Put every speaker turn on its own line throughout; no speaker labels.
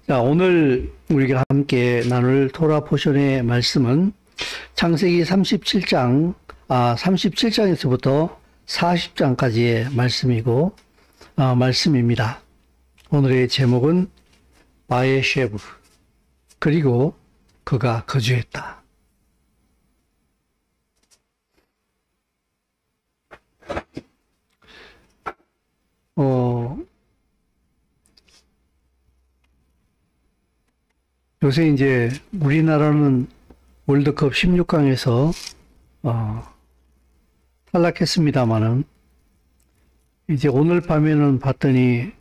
자, 오늘 우리가 함께 나눌 토라 포션의 말씀은 창세기 37장에서부터 40장까지의 말씀입니다. 오늘의 제목은 바에쉐브, 그리고 그가 거주했다. 요새 이제 우리나라는 월드컵 16강에서 탈락했습니다만은 이제 오늘 밤에는 봤더니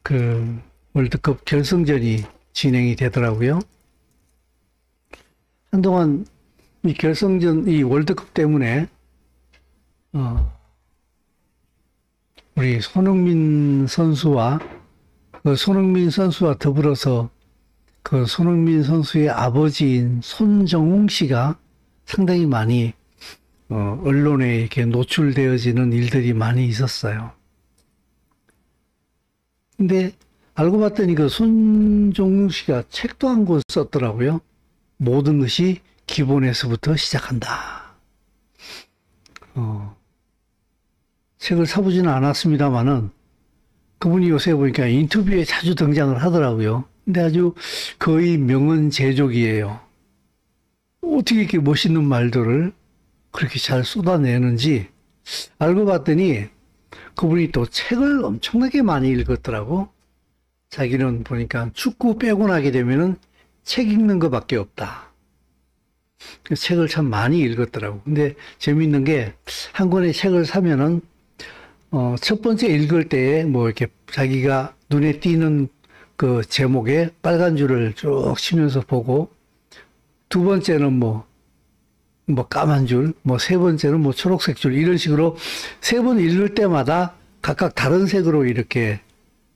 그 월드컵 결승전이 진행이 되더라고요. 한동안 이 결승전, 이 월드컵 때문에 우리 손흥민 선수와 더불어서 그 손흥민 선수의 아버지인 손정웅 씨가 상당히 많이 언론에 이렇게 노출되어지는 일들이 많이 있었어요. 근데 알고 봤더니 그 손정웅 씨가 책도 한 권 썼더라고요. 모든 것이 기본에서부터 시작한다. 책을 사보지는 않았습니다만은 그분이 요새 보니까 인터뷰에 자주 등장을 하더라고요. 근데 아주 거의 명언 제조기예요. 어떻게 이렇게 멋있는 말들을 그렇게 잘 쏟아내는지 알고 봤더니 그분이 또 책을 엄청나게 많이 읽었더라고. 자기는 보니까 축구 빼고 나게 되면은 책 읽는 것밖에 없다. 책을 참 많이 읽었더라고. 근데 재밌는 게 한 권의 책을 사면은 첫 번째 읽을 때에 뭐 이렇게 자기가 눈에 띄는 그 제목에 빨간 줄을 쭉 치면서 보고, 두 번째는 뭐 까만 줄, 세 번째는 뭐 초록색 줄, 이런 식으로 세 번 읽을 때마다 각각 다른 색으로 이렇게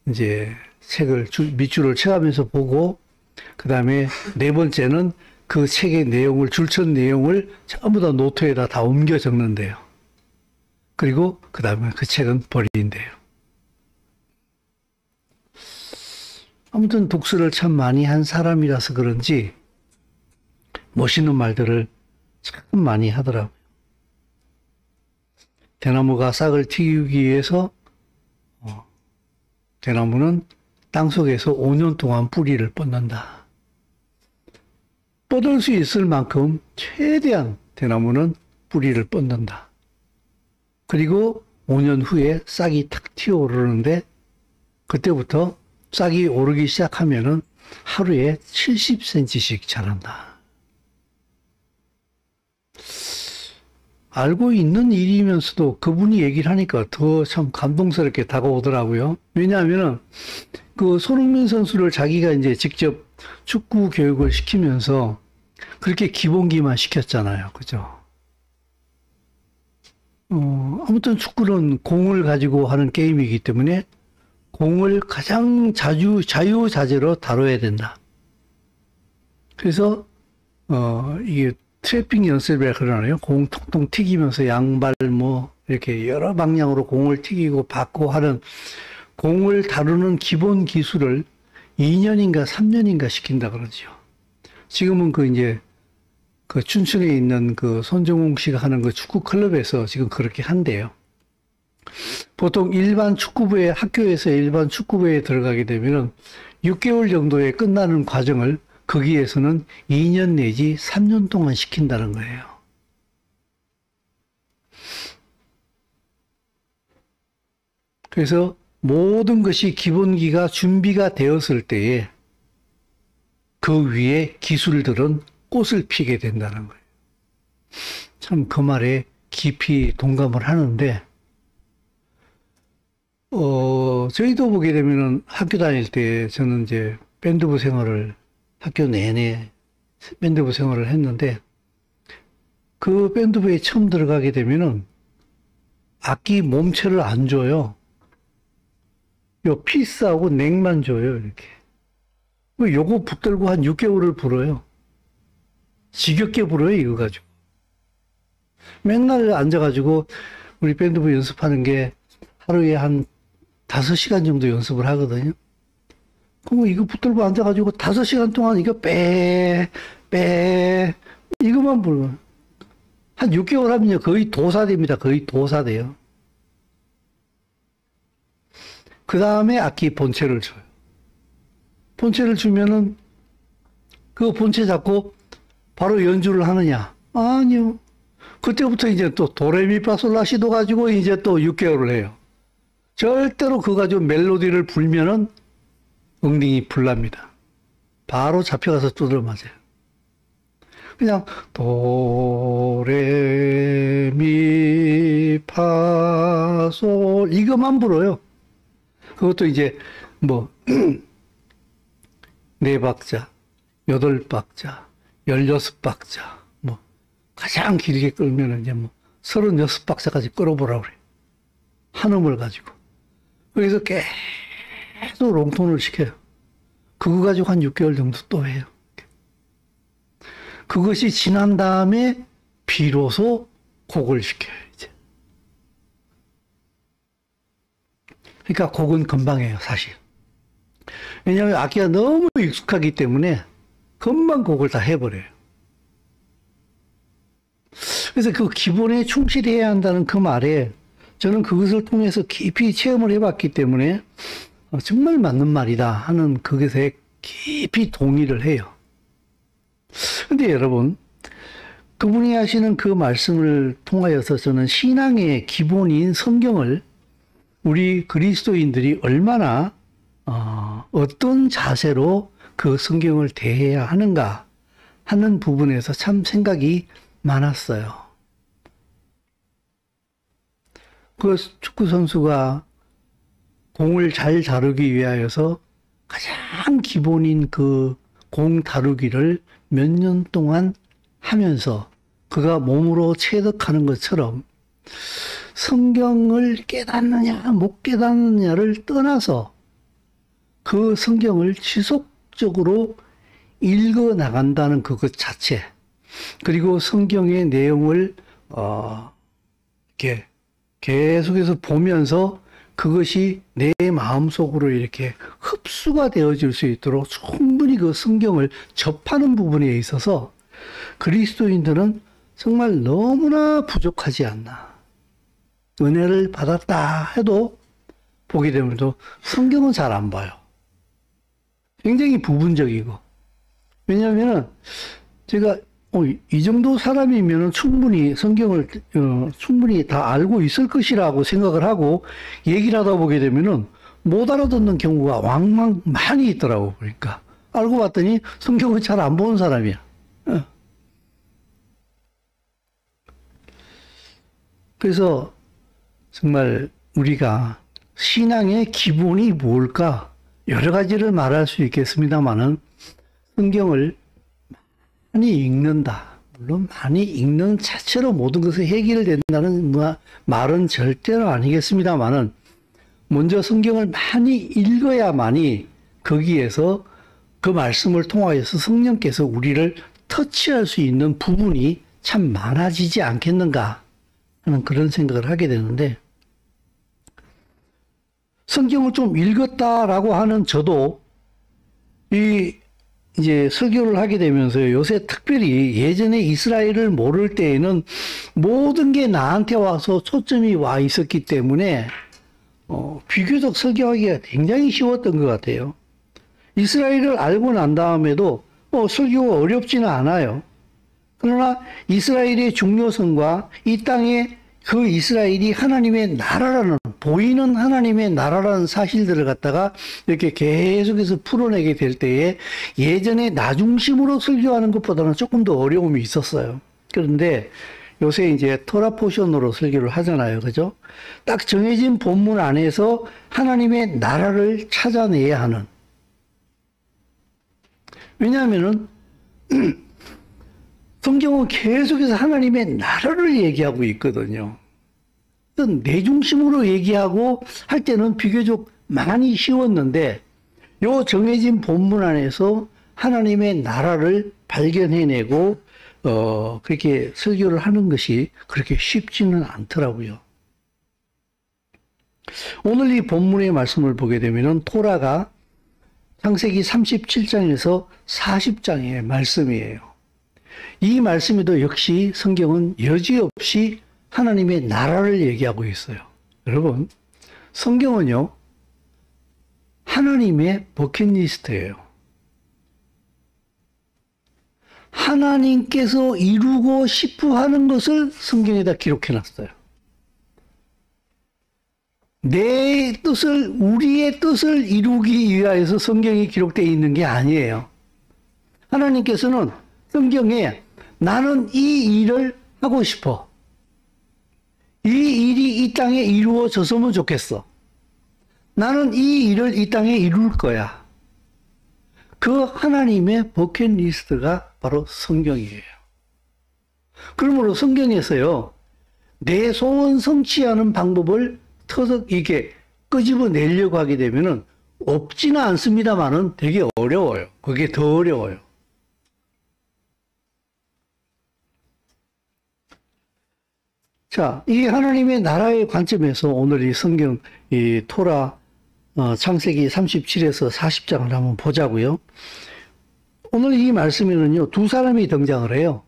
이제 책을 밑줄을 쳐가면서 보고, 그 다음에 네 번째는 그 책의 내용을, 줄첫 내용을 전부 다 노트에다 다 옮겨 적는데요. 그리고 그 다음에 그 책은 버린대요. 아무튼 독서를 참 많이 한 사람이라서 그런지 멋있는 말들을 참 많이 하더라고요. 대나무가 싹을 틔우기 위해서 대나무는 땅속에서 5년 동안 뿌리를 뻗는다. 뻗을 수 있을 만큼 최대한 대나무는 뿌리를 뻗는다. 그리고 5년 후에 싹이 탁 튀어오르는데, 그때부터 싹이 오르기 시작하면은 하루에 70cm씩 자란다. 알고 있는 일이면서도 그분이 얘기를 하니까 더 참 감동스럽게 다가오더라고요. 왜냐하면은 그 손흥민 선수를 자기가 이제 직접 축구 교육을 시키면서 그렇게 기본기만 시켰잖아요. 그죠? 아무튼 축구는 공을 가지고 하는 게임이기 때문에 공을 가장 자유자재로 다뤄야 된다. 그래서 이게 트래핑 연습이라 그러나요? 공 통통 튀기면서 양발 이렇게 여러 방향으로 공을 튀기고 받고 하는, 공을 다루는 기본 기술을 2년인가 3년인가 시킨다 그러죠. 지금은 이제 그 춘천에 있는 그 손정웅 씨가 하는 그 축구 클럽에서 지금 그렇게 한대요. 보통 학교에서 일반 축구부에 들어가게 되면은 6개월 정도에 끝나는 과정을 거기에서는 2년 내지 3년 동안 시킨다는 거예요. 그래서 모든 것이 기본기가 준비가 되었을 때에 그 위에 기술들은 꽃을 피게 된다는 거예요. 참 그 말에 깊이 동감을 하는데, 저희도 보게 되면은 학교 다닐 때 저는 이제 학교 내내 밴드부 생활을 했는데, 그 밴드부에 처음 들어가게 되면은 악기 몸체를 안 줘요. 요 피스하고 넥만 줘요, 이렇게. 요거 붙들고 한 6개월을 불어요. 지겹게 불어요, 이거 가지고. 맨날 앉아가지고 우리 밴드부 연습하는 게 하루에 한 5시간 정도 연습을 하거든요. 그럼 이거 붙들고 앉아가지고 5시간 동안 이거 이것만 불러. 한 6개월 하면요. 거의 도사됩니다. 거의 도사돼요. 그 다음에 악기 본체를 줘요. 본체를 주면은 그 본체 잡고 바로 연주를 하느냐? 아니요. 그때부터 이제 또 도레미파솔라시도 가지고 이제 또 6개월을 해요. 절대로 그거 가지고 멜로디를 불면은 엉덩이 불납니다. 바로 잡혀가서 두드려 맞아요. 그냥 도레미파솔 이것만 불어요. 그것도 이제 뭐 4박자, 8박자, 16박자 뭐 가장 길게 끌면 이제 뭐 36박자까지 끌어보라고 그래요. 한 음을 가지고. 그래서 계속 롱톤을 시켜요. 그거 가지고 한 6개월 정도 또 해요. 그것이 지난 다음에 비로소 곡을 시켜요, 이제. 그러니까 곡은 금방 해요, 사실. 왜냐하면 악기가 너무 익숙하기 때문에 금방 곡을 다 해버려요. 그래서 그 기본에 충실해야 한다는 그 말에 저는 그것을 통해서 깊이 체험을 해봤기 때문에 정말 맞는 말이다 하는 그것에 깊이 동의를 해요. 근데 여러분, 그분이 하시는 그 말씀을 통하여서 저는 신앙의 기본인 성경을 우리 그리스도인들이 얼마나 어떤 자세로 그 성경을 대해야 하는가 하는 부분에서 참 생각이 많았어요. 그 축구 선수가 공을 잘 다루기 위하여서 가장 기본인 그 공 다루기를 몇 년 동안 하면서 그가 몸으로 체득하는 것처럼 성경을 깨닫느냐 못 깨닫느냐를 떠나서 그 성경을 지속적으로 읽어 나간다는 그것 자체, 그리고 성경의 내용을 이렇게 계속해서 보면서 그것이 내 마음속으로 이렇게 흡수가 되어질 수 있도록 충분히 그 성경을 접하는 부분에 있어서 그리스도인들은 정말 너무나 부족하지 않나. 은혜를 받았다 해도 보게 되면 또 성경은 잘 안 봐요. 굉장히 부분적이고. 왜냐하면 제가 이 정도 사람이면 충분히 성경을 충분히 다 알고 있을 것이라고 생각을 하고 얘기를 하다 보게 되면은 못 알아듣는 경우가 왕왕 많이 있더라고. 그러니까 알고 봤더니 성경을 잘 안 보는 사람이야. 그래서 정말 우리가 신앙의 기본이 뭘까 여러 가지를 말할 수 있겠습니다만은 성경을 많이 읽는다. 물론 많이 읽는 자체로 모든 것이 해결된다는 말은 절대로 아니겠습니다만은 먼저 성경을 많이 읽어야만이 거기에서 그 말씀을 통하여서 성령께서 우리를 터치할 수 있는 부분이 참 많아지지 않겠는가 하는 그런 생각을 하게 되는데, 성경을 좀 읽었다라고 하는 저도 이제 설교를 하게 되면서요, 요새 특별히 예전에 이스라엘을 모를 때에는 모든 게 나한테 와서 초점이 와 있었기 때문에 비교적 설교하기가 굉장히 쉬웠던 것 같아요. 이스라엘을 알고 난 다음에도 설교가 어렵지는 않아요. 그러나 이스라엘의 중요성과 이 땅에 그 이스라엘이 하나님의 나라라는, 보이는 하나님의 나라라는 사실들을 갖다가 이렇게 계속해서 풀어내게 될 때에 예전에 나중심으로 설교하는 것보다는 조금 더 어려움이 있었어요. 그런데 요새 이제 토라 포션으로 설교를 하잖아요. 그죠? 딱 정해진 본문 안에서 하나님의 나라를 찾아내야 하는. 왜냐하면은 성경은 계속해서 하나님의 나라를 얘기하고 있거든요. 내 중심으로 얘기하고 할 때는 비교적 많이 쉬웠는데 요 정해진 본문 안에서 하나님의 나라를 발견해내고 그렇게 설교를 하는 것이 그렇게 쉽지는 않더라고요. 오늘 이 본문의 말씀을 보게 되면은 토라가 창세기 37장에서 40장의 말씀이에요. 이 말씀에도 역시 성경은 여지없이 하나님의 나라를 얘기하고 있어요. 여러분, 성경은요, 하나님의 버킷리스트예요. 하나님께서 이루고 싶어 하는 것을 성경에다 기록해 놨어요. 내 뜻을, 우리의 뜻을 이루기 위하여서 성경이 기록되어 있는 게 아니에요. 하나님께서는 성경에 나는 이 일을 하고 싶어. 이 일이 이 땅에 이루어졌으면 좋겠어. 나는 이 일을 이 땅에 이룰 거야. 그 하나님의 버킷리스트가 바로 성경이에요. 그러므로 성경에서요, 내 소원 성취하는 방법을 터득 이게 끄집어내려고 하게 되면은 없지는 않습니다만은 되게 어려워요. 그게 더 어려워요. 자, 이 하나님의 나라의 관점에서 오늘 이 성경, 이 토라, 창세기 37에서 40장을 한번 보자고요. 오늘 이 말씀에는요, 두 사람이 등장을 해요.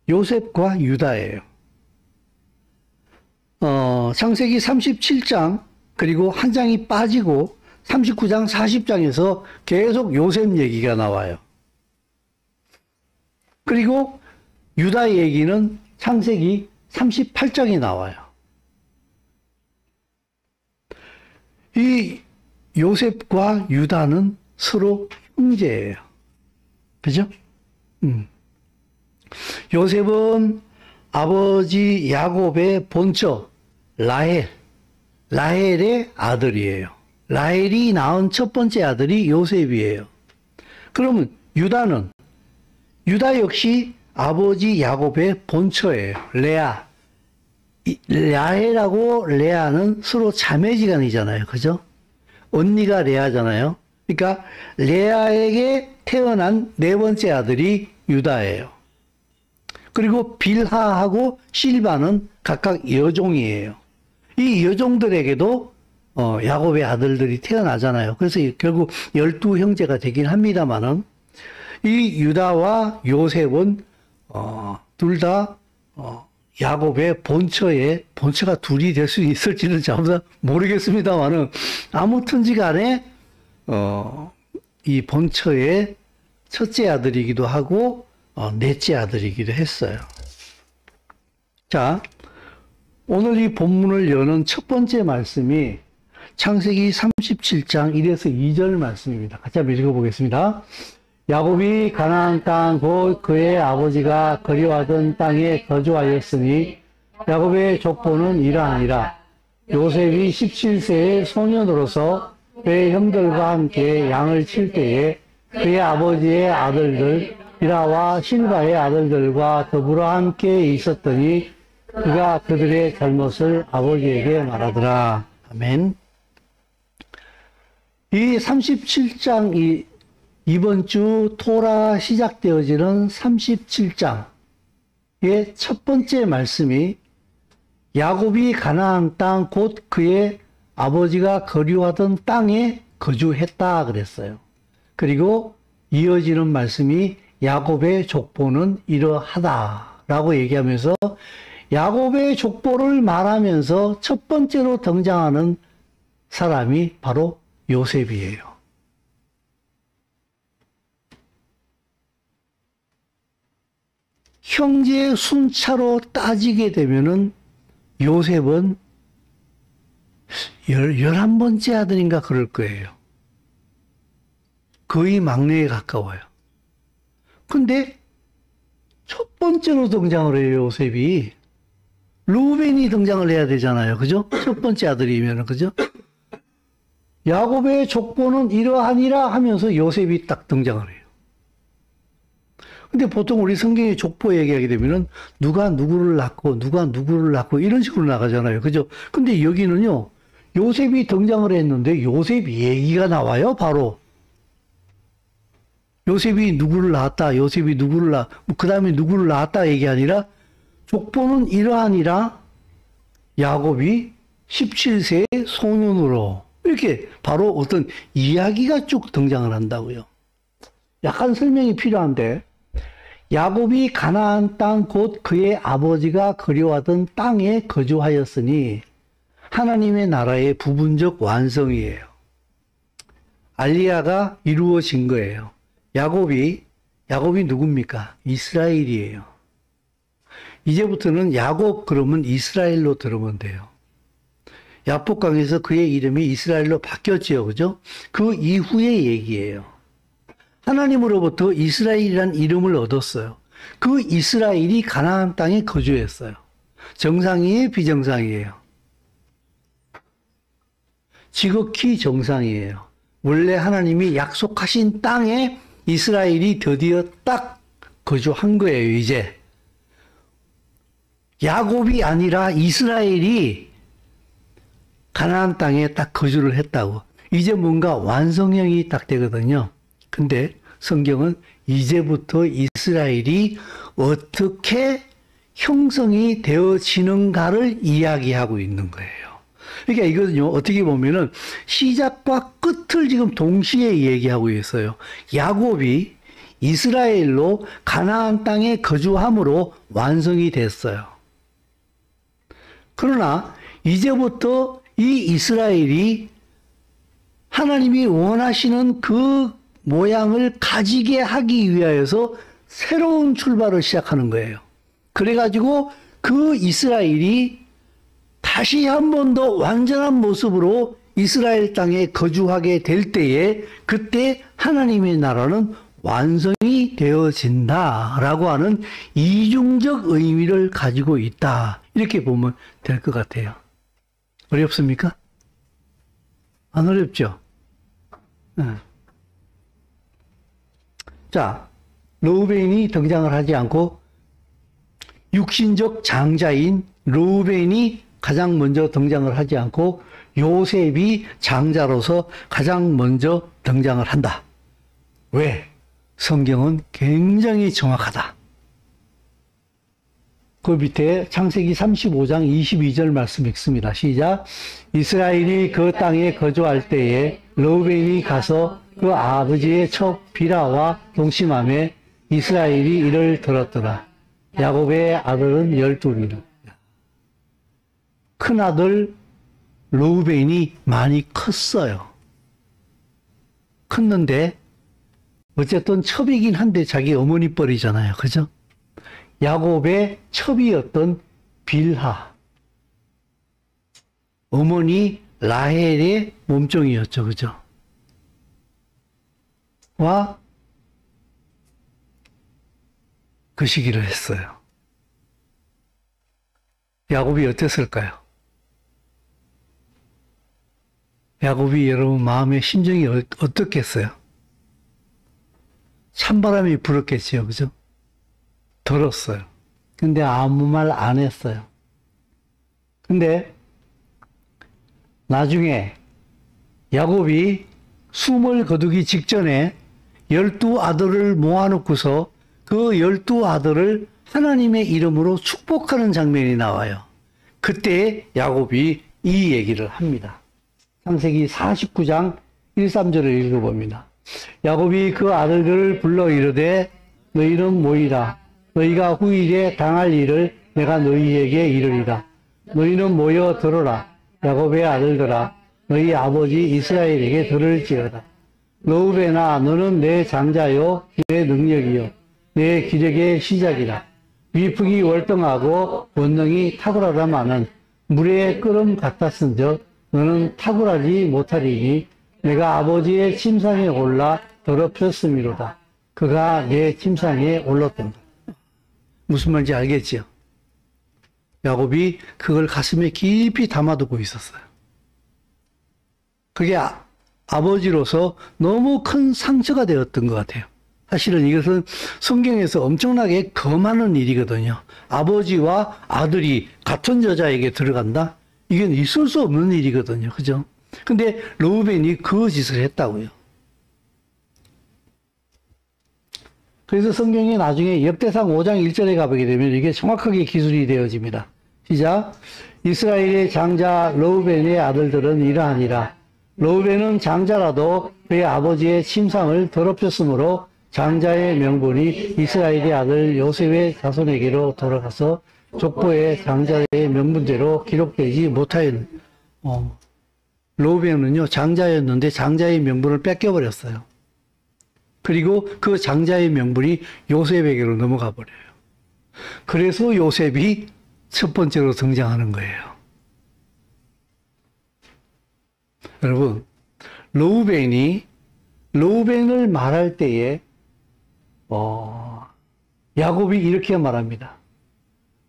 요셉과 유다예요. 창세기 37장, 그리고 한 장이 빠지고 39장, 40장에서 계속 요셉 얘기가 나와요. 그리고 유다 얘기는 창세기 38장에 나와요. 이 요셉과 유다는 서로 형제예요. 그죠? 요셉은 아버지 야곱의 본처 라헬의 아들이에요. 라헬이 낳은 첫 번째 아들이 요셉이에요. 그러면 유다 역시 아버지 야곱의 본처예요. 라헬하고 레아는 서로 자매지간이잖아요. 그죠? 언니가 레아잖아요. 그러니까 레아에게 태어난 네 번째 아들이 유다예요. 그리고 빌하하고 실바는 각각 여종이에요. 이 여종들에게도 야곱의 아들들이 태어나잖아요. 그래서 결국 12형제가 되긴 합니다만은 이 유다와 요셉은 둘 다 야곱의 본처가 둘이 될 수 있을지는 잘 모르겠습니다만은 아무튼지 간에 이 본처의 첫째 아들이기도 하고 넷째 아들이기도 했어요. 자, 오늘 이 본문을 여는 첫 번째 말씀이 창세기 37장 1에서 2절 말씀입니다. 같이 한번 읽어보겠습니다. 야곱이 가나안 땅 곧 그의 아버지가 거류하던 땅에 거주하였으니 야곱의 족보는 이러하니라. 요셉이 17세의 소년으로서 그의 형들과 함께 양을 칠 때에 그의 아버지의 아들들 비라와 실바의 아들들과 더불어 함께 있었더니 그가 그들의 잘못을 아버지에게 말하더라. 아멘. 이 37장 이번 주 토라 시작되어지는 37장의 첫 번째 말씀이 야곱이 가나안 땅 곧 그의 아버지가 거류하던 땅에 거주했다 그랬어요. 그리고 이어지는 말씀이 야곱의 족보는 이러하다라고 얘기하면서 야곱의 족보를 말하면서 첫 번째로 등장하는 사람이 바로 요셉이에요. 형제의 순차로 따지게 되면은 요셉은 11번째 아들인가 그럴 거예요. 거의 막내에 가까워요. 근데 첫 번째로 등장을 해요, 요셉이. 루벤이 등장을 해야 되잖아요. 그죠? 첫 번째 아들이면, 그죠? 야곱의 족보는 이러하니라 하면서 요셉이 딱 등장을 해요. 근데 보통 우리 성경의 족보 얘기하게 되면은 누가 누구를 낳고 이런 식으로 나가잖아요. 그죠? 근데 여기는요, 요셉이 등장을 했는데 요셉 얘기가 나와요, 바로. 요셉이 누구를 낳았다, 그 다음에 누구를 낳았다 얘기 아니라 족보는 이러하니라 야곱이 17세의 소년으로 이렇게 바로 어떤 이야기가 쭉 등장을 한다고요. 약간 설명이 필요한데, 야곱이 가나안 땅 곧 그의 아버지가 그리워하던 땅에 거주하였으니 하나님의 나라의 부분적 완성이에요. 알리야가 이루어진 거예요. 야곱이 누굽니까? 이스라엘이에요. 이제부터는 야곱 그러면 이스라엘로 들으면 돼요. 야복강에서 그의 이름이 이스라엘로 바뀌었지요. 그죠? 그 이후의 얘기예요. 하나님으로부터 이스라엘이란 이름을 얻었어요. 그 이스라엘이 가나안 땅에 거주했어요. 정상이에요? 비정상이에요? 지극히 정상이에요. 원래 하나님이 약속하신 땅에 이스라엘이 드디어 딱 거주한 거예요, 이제. 야곱이 아니라 이스라엘이 가나안 땅에 딱 거주를 했다고. 이제 뭔가 완성형이 딱 되거든요. 근데 성경은 이제부터 이스라엘이 어떻게 형성이 되어지는가를 이야기하고 있는 거예요. 그러니까 이거는요, 어떻게 보면은 시작과 끝을 지금 동시에 얘기하고 있어요. 야곱이 이스라엘로 가나안 땅에 거주함으로 완성이 됐어요. 그러나 이제부터 이 이스라엘이 하나님이 원하시는 그 모양을 가지게 하기 위하여서 새로운 출발을 시작하는 거예요. 그래가지고 그 이스라엘이 다시 한 번 더 완전한 모습으로 이스라엘 땅에 거주하게 될 때에 그때 하나님의 나라는 완성이 되어진다라고 하는 이중적 의미를 가지고 있다. 이렇게 보면 될 것 같아요. 어렵습니까? 안 어렵죠? 네. 자, 르우벤이 등장을 하지 않고 육신적 장자인 르우벤이 가장 먼저 등장을 하지 않고 요셉이 장자로서 가장 먼저 등장을 한다. 왜? 성경은 굉장히 정확하다. 그 밑에 창세기 35장 22절 말씀 읽습니다. 시작. 이스라엘이 그 땅에 거주할 때에 르우벤이 가서 그 아버지의 첩 비라와 동침하며 이스라엘이 이를 들었더라. 야곱의 아들은 12이라. 큰아들 르우벤이 많이 컸어요. 컸는데 어쨌든 첩이긴 한데 자기 어머니 뻘이잖아요. 그죠? 야곱의 첩이었던 빌하, 어머니 라헬의 몸종이었죠. 그죠? 와 그 시기를 했어요. 야곱이 어땠을까요? 야곱이 여러분 마음의 심정이 어떻겠어요? 찬바람이 불었겠지요. 그죠? 들었어요. 근데 아무 말 안 했어요. 근데 나중에 야곱이 숨을 거두기 직전에 12아들을 모아놓고서 그 12아들을 하나님의 이름으로 축복하는 장면이 나와요. 그때 야곱이 이 얘기를 합니다. 창세기 49장 1, 3절을 읽어봅니다. 야곱이 그 아들들을 불러 이르되 너희는 모이라. 너희가 후일에 당할 일을 내가 너희에게 이르리라. 너희는 모여 들어라. 야곱의 아들들아 너희 아버지 이스라엘에게 들을지어다. 르우벤아 너는 내 장자요 내 능력이요 내 기력의 시작이라. 위풍이 월등하고 본능이 탁월하다마는 물의 끓음 같았은즉 너는 탁월하지 못하리니 내가 아버지의 침상에 올라 더럽혔음이로다. 그가 내 침상에 올랐던다. 무슨 말인지 알겠지요? 야곱이 그걸 가슴에 깊이 담아두고 있었어요. 그게 아버지로서 너무 큰 상처가 되었던 것 같아요. 사실은 이것은 성경에서 엄청나게 금하는 일이거든요. 아버지와 아들이 같은 여자에게 들어간다? 이건 있을 수 없는 일이거든요. 그죠? 근데 르우벤이 그 짓을 했다고요. 그래서 성경이 나중에 역대상 5장 1절에 가보게 되면 이게 정확하게 기술이 되어집니다. 시작. 이스라엘의 장자 르우벤의 아들들은 이러하니라. 르우벤은 장자라도 그의 아버지의 침상을 더럽혔으므로 장자의 명분이 이스라엘의 아들 요셉의 자손에게로 돌아가서 족보의 장자의 명분대로 기록되지 못하였는. 르우벤은요 장자였는데 장자의 명분을 뺏겨버렸어요. 그리고 그 장자의 명분이 요셉에게로 넘어가 버려요. 그래서 요셉이 첫 번째로 등장하는 거예요. 여러분, 르우벤을 말할 때에 야곱이 이렇게 말합니다.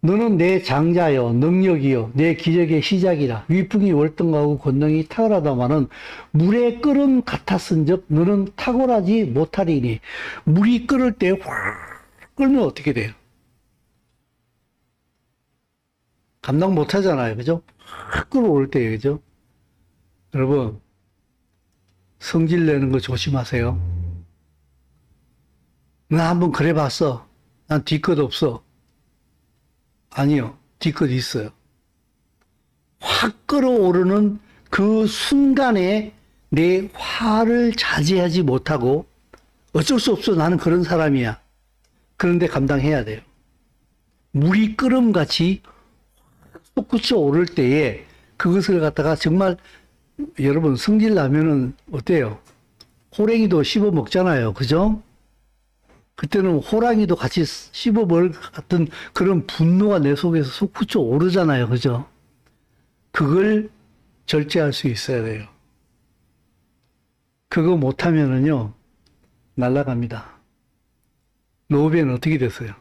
너는 내 장자여 능력이여 내 기적의 시작이라. 위풍이 월등하고 권능이 탁월하다마는 물의 끓음 같았은즉 너는 탁월하지 못하리니. 물이 끓을 때 확 끓면 어떻게 돼요? 감당 못하잖아요, 그죠? 확 끓어올 때, 그죠? 여러분, 성질 내는 거 조심하세요. 나 한번 그래 봤어. 난 뒤끝 없어. 아니요, 뒤끝 있어요. 확 끓어오르는 그 순간에 내 화를 자제하지 못하고 어쩔 수 없어. 나는 그런 사람이야. 그런데 감당해야 돼요. 물이 끓음같이 솟구쳐 오를 때에 그것을 갖다가 정말 여러분 성질 나면은 어때요? 호랭이도 씹어 먹잖아요. 그죠? 그때는 호랑이도 같이 씹어 먹을 것 같은 그런 분노가 내 속에서 솟구쳐 오르잖아요. 그죠? 그걸 절제할 수 있어야 돼요. 그거 못하면은요, 날아갑니다. 르우벤은 어떻게 됐어요?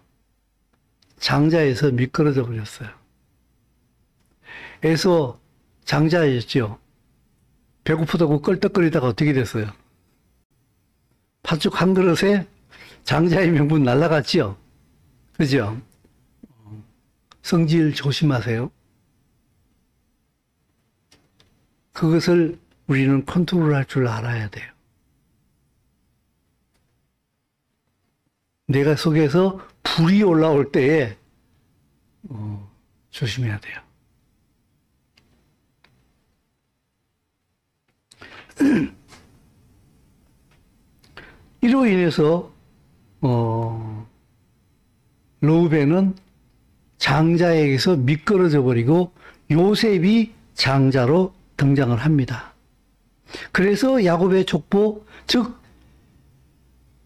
장자에서 미끄러져 버렸어요. 에서 장자였죠. 배고프다고 껄떡거리다가 어떻게 됐어요? 팥죽 한 그릇에 장자의 명분 날아갔죠? 그죠? 성질 조심하세요. 그것을 우리는 컨트롤할 줄 알아야 돼요. 내가 속에서 불이 올라올 때에 조심해야 돼요. 이로 인해서 르우벤은 장자에게서 미끄러져 버리고 요셉이 장자로 등장을 합니다. 그래서 야곱의 족보, 즉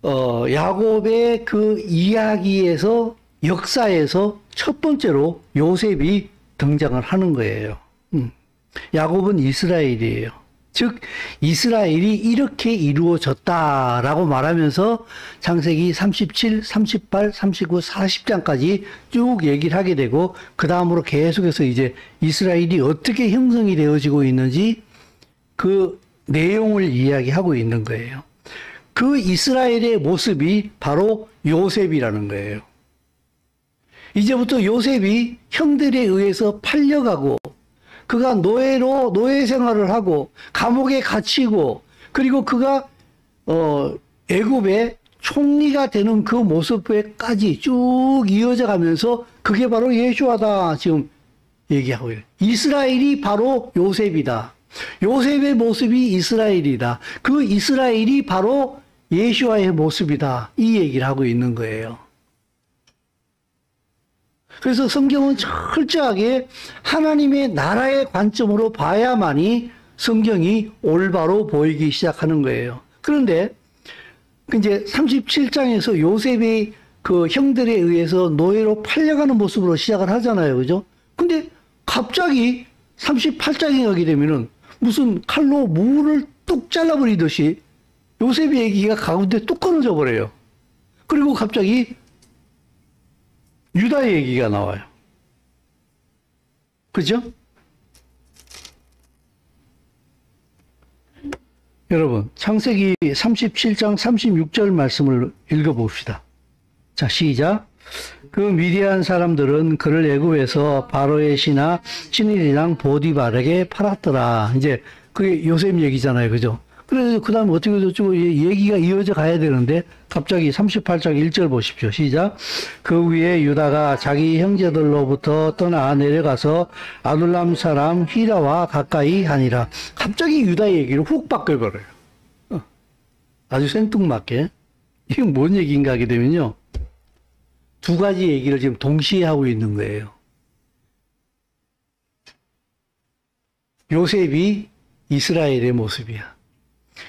야곱의 그 이야기에서 역사에서 첫 번째로 요셉이 등장을 하는 거예요. 야곱은 이스라엘이에요. 즉 이스라엘이 이렇게 이루어졌다라고 말하면서 창세기 37, 38, 39, 40장까지 쭉 얘기를 하게 되고 그 다음으로 계속해서 이제 이스라엘이 어떻게 형성이 되어지고 있는지 그 내용을 이야기하고 있는 거예요. 그 이스라엘의 모습이 바로 요셉이라는 거예요. 이제부터 요셉이 형들에 의해서 팔려가고 그가 노예 생활을 하고 감옥에 갇히고 그리고 그가 애굽의 총리가 되는 그 모습까지 쭉 이어져 가면서 그게 바로 예수아다 지금 얘기하고 있어요. 이스라엘이 바로 요셉이다. 요셉의 모습이 이스라엘이다. 그 이스라엘이 바로 예수아의 모습이다. 이 얘기를 하고 있는 거예요. 그래서 성경은 철저하게 하나님의 나라의 관점으로 봐야만이 성경이 올바로 보이기 시작하는 거예요. 그런데 이제 37장에서 요셉이 그 형들에 의해서 노예로 팔려가는 모습으로 시작을 하잖아요. 그죠? 근데 갑자기 38장에 가게 되면은 무슨 칼로 무를 뚝 잘라버리듯이 요셉의 얘기가 가운데 뚝 끊어져 버려요. 그리고 갑자기 유다의 얘기가 나와요. 그죠? 여러분, 창세기 37장 36절 말씀을 읽어봅시다. 자, 시작. 그 미디안 사람들은 그를 애굽에서 바로의 신하 신일이랑 보디발에게 팔았더라. 이제 그게 요셉 얘기잖아요. 그죠? 그래서 그 다음에 어떻게 됐죠? 얘기가 이어져 가야 되는데 갑자기 38장 1절 보십시오. 시작. 그 후에 유다가 자기 형제들로부터 떠나 내려가서 아둘람 사람 히라와 가까이 하니라. 갑자기 유다의 얘기를 훅 바꿔버려요. 아주 생뚱맞게. 이건 뭔 얘기인가 하게 되면요. 두 가지 얘기를 지금 동시에 하고 있는 거예요. 요셉이 이스라엘의 모습이야.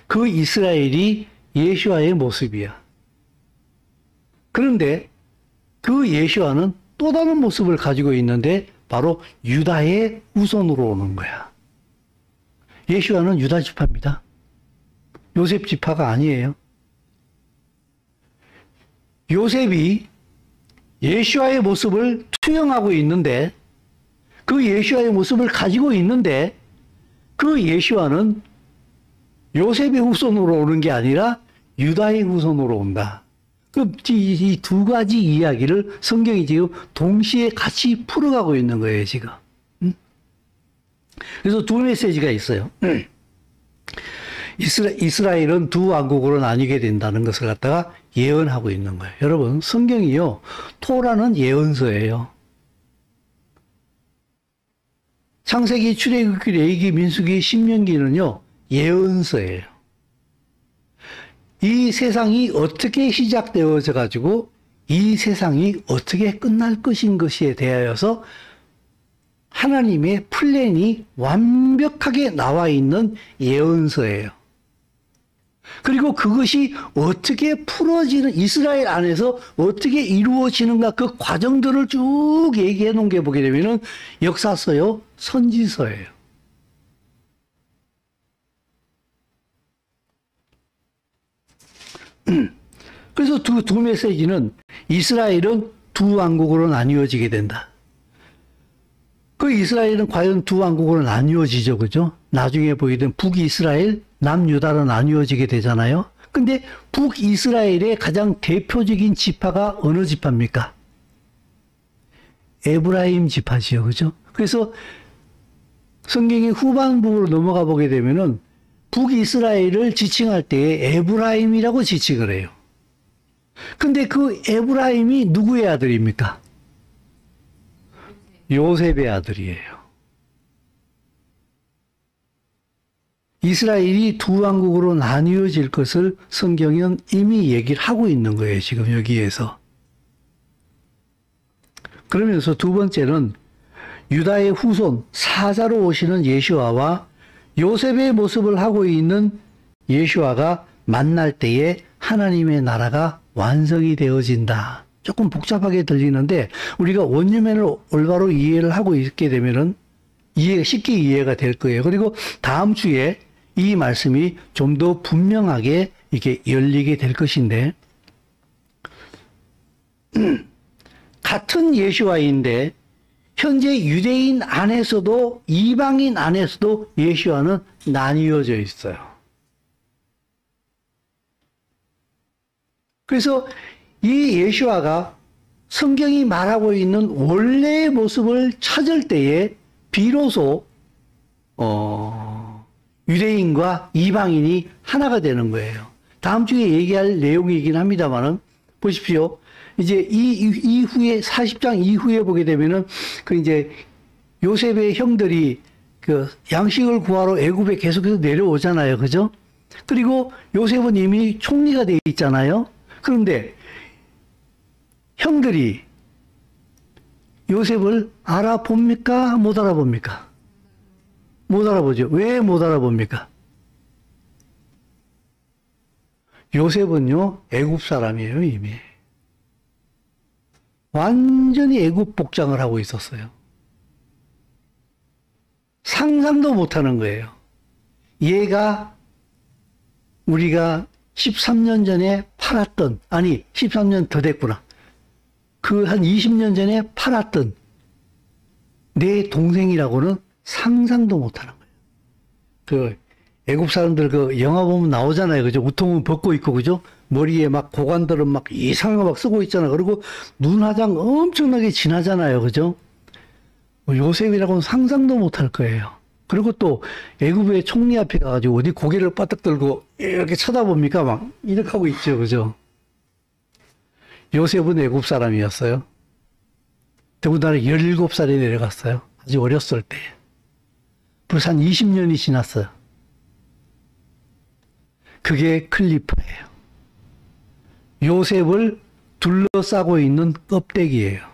그 이스라엘이 예수와의 모습이야. 그런데 그 예수와는 또 다른 모습을 가지고 있는데 바로 유다의 후손으로 오는 거야. 예수와는 유다 지파입니다. 요셉 지파가 아니에요. 요셉이 예수와의 모습을 투영하고 있는데 그 예수와의 모습을 가지고 있는데 그 예수와는 요셉의 후손으로 오는 게 아니라 유다의 후손으로 온다. 이 두 가지 이야기를 성경이 지금 동시에 같이 풀어가고 있는 거예요, 지금. 그래서 두 메시지가 있어요. 이스라엘은 두 왕국으로 나뉘게 된다는 것을 갖다가 예언하고 있는 거예요. 여러분, 성경이요, 토라는 예언서예요. 창세기, 출애굽기, 레위기, 민수기, 신명기는요, 예언서예요. 이 세상이 어떻게 시작되어져 가지고 이 세상이 어떻게 끝날 것인 것에 대하여서 하나님의 플랜이 완벽하게 나와 있는 예언서예요. 그리고 그것이 어떻게 풀어지는, 이스라엘 안에서 어떻게 이루어지는가, 그 과정들을 쭉 얘기해 놓은 게 보게 되면은 역사서요, 선지서예요. 그래서 두 메시지는 이스라엘은 두 왕국으로 나뉘어지게 된다. 그 이스라엘은 과연 두 왕국으로 나뉘어지죠, 그죠? 나중에 보게 되면 북이스라엘, 남유다로 나뉘어지게 되잖아요. 근데 북이스라엘의 가장 대표적인 지파가 어느 지파입니까? 에브라임 지파지요, 그죠? 그래서 성경의 후반부로 넘어가 보게 되면은 북이스라엘을 지칭할 때 에브라임이라고 지칭을 해요. 근데 그 에브라임이 누구의 아들입니까? 요셉의 아들이에요. 이스라엘이 두 왕국으로 나뉘어질 것을 성경은 이미 얘기를 하고 있는 거예요, 지금 여기에서. 그러면서 두 번째는 유다의 후손, 사자로 오시는 예수아와 요셉의 모습을 하고 있는 예수아가 만날 때에 하나님의 나라가 완성이 되어진다. 조금 복잡하게 들리는데 우리가 원유면을 올바로 이해를 하고 있게 되면은 쉽게 이해가 될 거예요. 그리고 다음 주에 이 말씀이 좀 더 분명하게 이렇게 열리게 될 것인데, 같은 예수와인데 현재 유대인 안에서도 이방인 안에서도 예수와는 나뉘어져 있어요. 그래서 이 예수와가 성경이 말하고 있는 원래의 모습을 찾을 때에 비로소 유대인과 이방인이 하나가 되는 거예요. 다음 주에 얘기할 내용이긴 합니다만은 보십시오. 이제 이후에 40장 이후에 보게 되면은 그 이제 요셉의 형들이 그 양식을 구하러 애굽에 계속해서 내려오잖아요, 그죠? 그리고 요셉은 이미 총리가 돼 있잖아요. 그런데 형들이 요셉을 알아봅니까? 못 알아봅니까? 못 알아보죠. 왜 못 알아봅니까? 요셉은요, 애굽 사람이에요, 이미. 완전히 애굽 복장을 하고 있었어요. 상상도 못하는 거예요. 얘가 우리가 13년 전에 팔았던, 아니 13년 더 됐구나. 그 한 20년 전에 팔았던 내 동생이라고는 상상도 못하는 거예요. 그 애국 사람들 그 영화 보면 나오잖아요, 그죠? 우통은 벗고 있고, 그죠? 머리에 막 고관들은 막 이상한 거 막 쓰고 있잖아. 그리고 눈 화장 엄청나게 진하잖아요, 그죠? 요셉이라고는 상상도 못할 거예요. 그리고 또 애굽의 총리 앞에 가가지고 어디 고개를 빠딱 들고 이렇게 쳐다봅니까? 막 이렇게 하고 있죠. 그죠? 요셉은 애굽 사람이었어요. 더군다나 17살에 내려갔어요. 아주 어렸을 때. 벌써 한 20년이 지났어요. 그게 클리파예요. 요셉을 둘러싸고 있는 껍데기예요.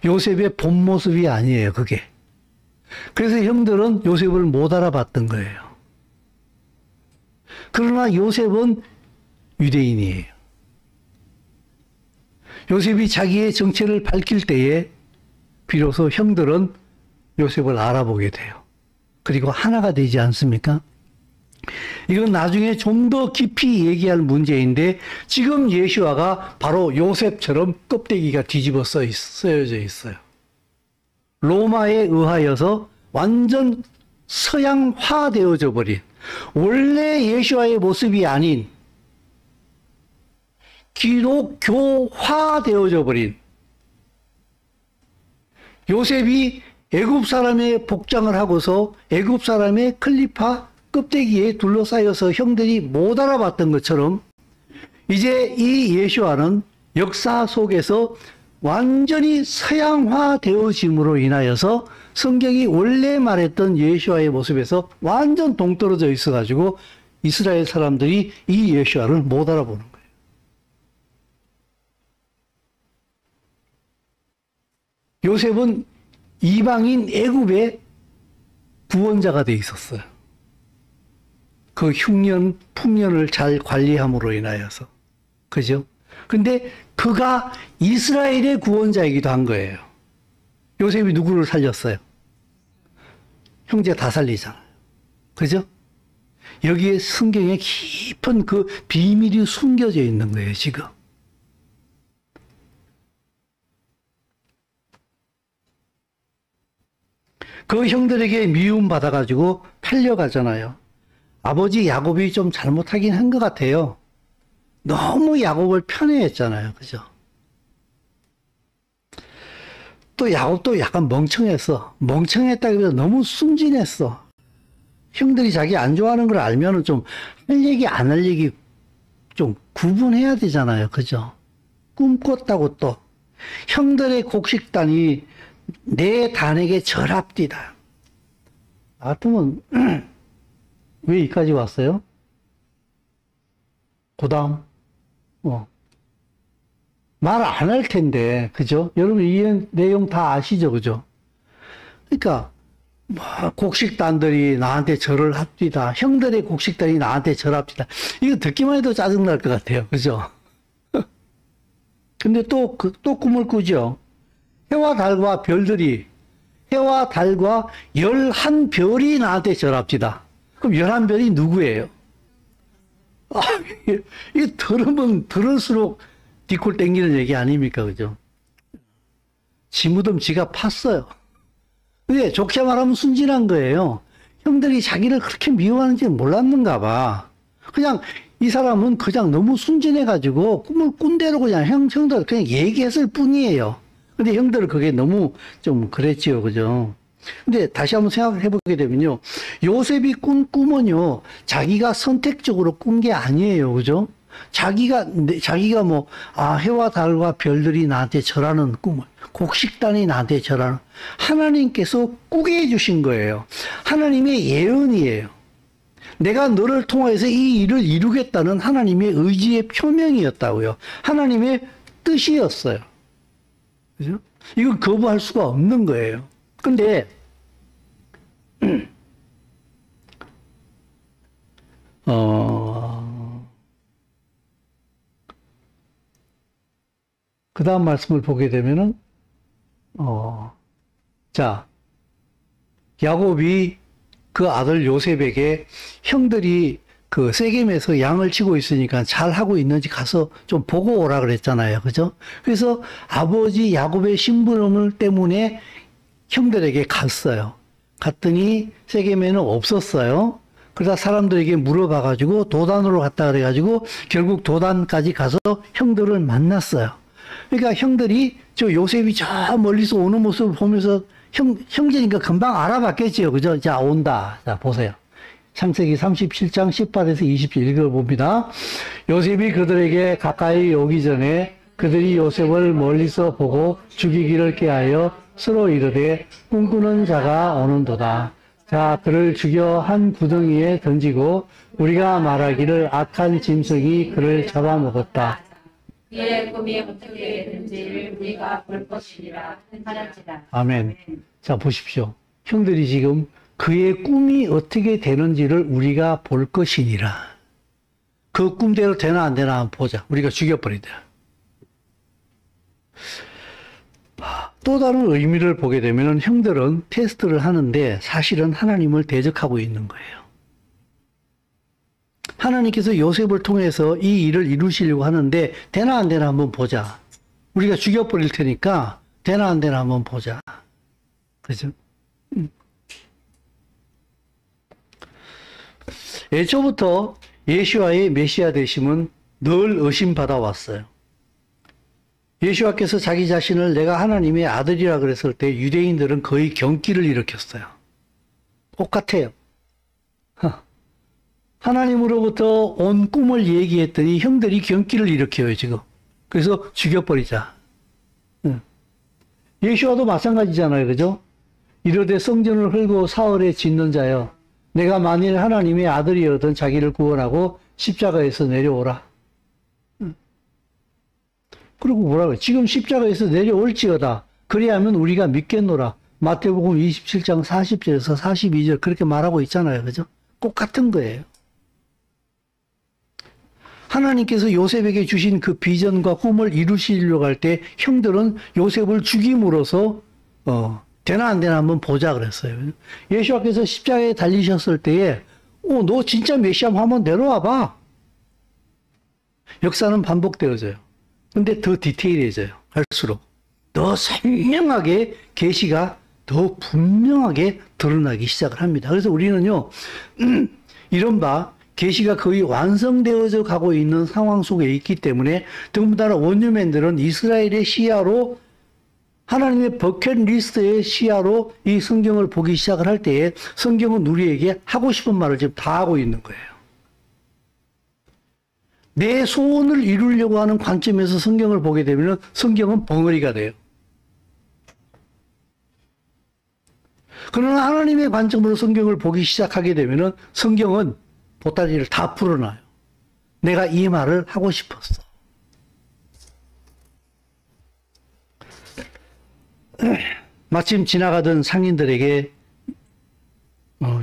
요셉의 본 모습이 아니에요, 그게. 그래서 형들은 요셉을 못 알아봤던 거예요. 그러나 요셉은 유대인이에요. 요셉이 자기의 정체를 밝힐 때에 비로소 형들은 요셉을 알아보게 돼요. 그리고 하나가 되지 않습니까? 이건 나중에 좀 더 깊이 얘기할 문제인데 지금 예수아가 바로 요셉처럼 껍데기가 뒤집어 쓰여져 있어요. 로마에 의하여서 완전 서양화되어져 버린 원래 예수아의 모습이 아닌 기독교화되어져 버린 요셉이 애굽 사람의 복장을 하고서 애굽 사람의 클리파 껍데기에 둘러싸여서 형들이 못 알아봤던 것처럼 이제 이 예수아는 역사 속에서 완전히 서양화되어짐으로 인하여서 성경이 원래 말했던 예수아의 모습에서 완전 동떨어져 있어가지고 이스라엘 사람들이 이 예수아를 못 알아보는 거예요. 요셉은 이방인 애굽의 구원자가 돼 있었어요. 그 흉년, 풍년을 잘 관리함으로 인하여서. 그죠? 근데 그가 이스라엘의 구원자이기도 한 거예요. 요셉이 누구를 살렸어요? 형제 다 살리잖아요. 그죠? 여기에 성경에 깊은 그 비밀이 숨겨져 있는 거예요, 지금. 그 형들에게 미움받아가지고 팔려가잖아요. 아버지 야곱이 좀 잘못하긴 한 것 같아요. 너무 야곱을 편애했잖아요. 그죠? 또 야곱도 약간 멍청했어. 멍청했다기보다 너무 순진했어. 형들이 자기 안 좋아하는 걸 알면은 좀 할 얘기 안 할 얘기 좀 구분해야 되잖아요. 그죠? 꿈꿨다고 또. 형들의 곡식단이 내 단에게 절합디다. 같으면 왜 여기까지 왔어요? 그 다음 말 안 할 텐데, 그죠? 여러분 이 내용 다 아시죠? 그죠? 그러니까 뭐 곡식단들이 나한테 절을 합디다. 형들의 곡식단이 나한테 절합디다. 이거 듣기만 해도 짜증날 것 같아요. 그죠? 근데 또 꿈을 꾸죠. 해와 달과 별들이, 해와 달과 11별이 나한테 절합디다. 그럼 11별이 누구예요? 이게 들으면 들을수록 뒷골 땡기는 얘기 아닙니까? 그죠? 지 무덤 지가 팠어요. 근데 좋게 말하면 순진한 거예요. 형들이 자기를 그렇게 미워하는지 몰랐는가 봐. 그냥 이 사람은 그냥 너무 순진해가지고 꿈을 꾼 대로 그냥 형들 그냥 얘기했을 뿐이에요. 근데 형들은 그게 너무 좀 그랬지요. 그죠? 근데 다시 한번 생각해 보게 되면요. 요셉이 꾼 꿈은요, 자기가 선택적으로 꾼 게 아니에요. 그죠? 자기가 뭐, 해와 달과 별들이 나한테 절하는 꿈을, 곡식단이 나한테 절하는, 하나님께서 꾸게 해주신 거예요. 하나님의 예언이에요. 내가 너를 통해서 이 일을 이루겠다는 하나님의 의지의 표명이었다고요. 하나님의 뜻이었어요. 그죠? 이건 거부할 수가 없는 거예요. 근데 그 다음 말씀을 보게 되면은 자, 야곱이 그 아들 요셉에게 형들이 그 세겜에서 양을 치고 있으니까 잘 하고 있는지 가서 좀 보고 오라 그랬잖아요. 그죠? 그래서 아버지 야곱의 심부름 때문에 형들에게 갔어요. 갔더니 세겜에는 없었어요. 그러다 사람들에게 물어봐가지고 도단으로 갔다 그래가지고 결국 도단까지 가서 형들을 만났어요. 그러니까 형들이 저 요셉이 저 멀리서 오는 모습을 보면서 형제니까 금방 알아봤겠지요. 그죠? 자, 온다. 자, 보세요. 창세기 37장 18에서 20절 읽어봅니다. 요셉이 그들에게 가까이 오기 전에 그들이 요셉을 멀리서 보고 죽이기를 꾀하여 서로 이르되 꿈꾸는 자가 오는도다. 자, 그를 죽여 한 구덩이에 던지고 우리가 말하기를 악한 짐승이 그를 잡아먹었다.
그의 꿈이 어떻게 되는지를 우리가 볼 것이니라 하는지라.
아멘. 자, 보십시오. 형들이 지금 그의 꿈이 어떻게 되는지를 우리가 볼 것이니라. 그 꿈대로 되나 안 되나 한번 보자. 우리가 죽여버리자. 또 다른 의미를 보게 되면 형들은 테스트를 하는데 사실은 하나님을 대적하고 있는 거예요. 하나님께서 요셉을 통해서 이 일을 이루시려고 하는데 되나 안 되나 한번 보자. 우리가 죽여버릴 테니까 되나 안 되나 한번 보자. 그죠? 애초부터 예수와의 메시아 되심은 늘 의심받아 왔어요. 예수와께서 자기 자신을 내가 하나님의 아들이라 그랬을 때 유대인들은 거의 경기를 일으켰어요. 똑같아요. 하나님으로부터 온 꿈을 얘기했더니 형들이 경기를 일으켜요, 지금. 그래서 죽여버리자. 예수와도 마찬가지잖아요, 그죠? 이르되 성전을 헐고 사흘에 짓는 자여, 내가 만일 하나님의 아들이어든 자기를 구원하고 십자가에서 내려오라. 그리고 뭐라고요? 지금 십자가에서 내려올지어다. 그리하면 우리가 믿겠노라. 마태복음 27장 40절에서 42절 그렇게 말하고 있잖아요, 그죠? 똑같은 거예요. 하나님께서 요셉에게 주신 그 비전과 꿈을 이루시려고 할 때 형들은 요셉을 죽임으로써 되나 안 되나 한번 보자 그랬어요. 예수께서 십자가에 달리셨을 때에 너 진짜 메시아면 한번 내려와봐. 역사는 반복되어져요. 근데 더 디테일해져요. 할수록 더 선명하게 계시가 더 분명하게 드러나기 시작을 합니다. 그래서 우리는요 이른바 계시가 거의 완성되어져 가고 있는 상황 속에 있기 때문에 더군다나 원유맨들은 이스라엘의 시야로 하나님의 버킷리스트의 시야로 이 성경을 보기 시작을 할 때에 성경은 우리에게 하고 싶은 말을 지금 다 하고 있는 거예요. 내 소원을 이루려고 하는 관점에서 성경을 보게 되면 성경은 벙어리가 돼요. 그러나 하나님의 관점으로 성경을 보기 시작하게 되면 성경은 보따리를 다 풀어놔요. 내가 이 말을 하고 싶었어. 마침 지나가던 상인들에게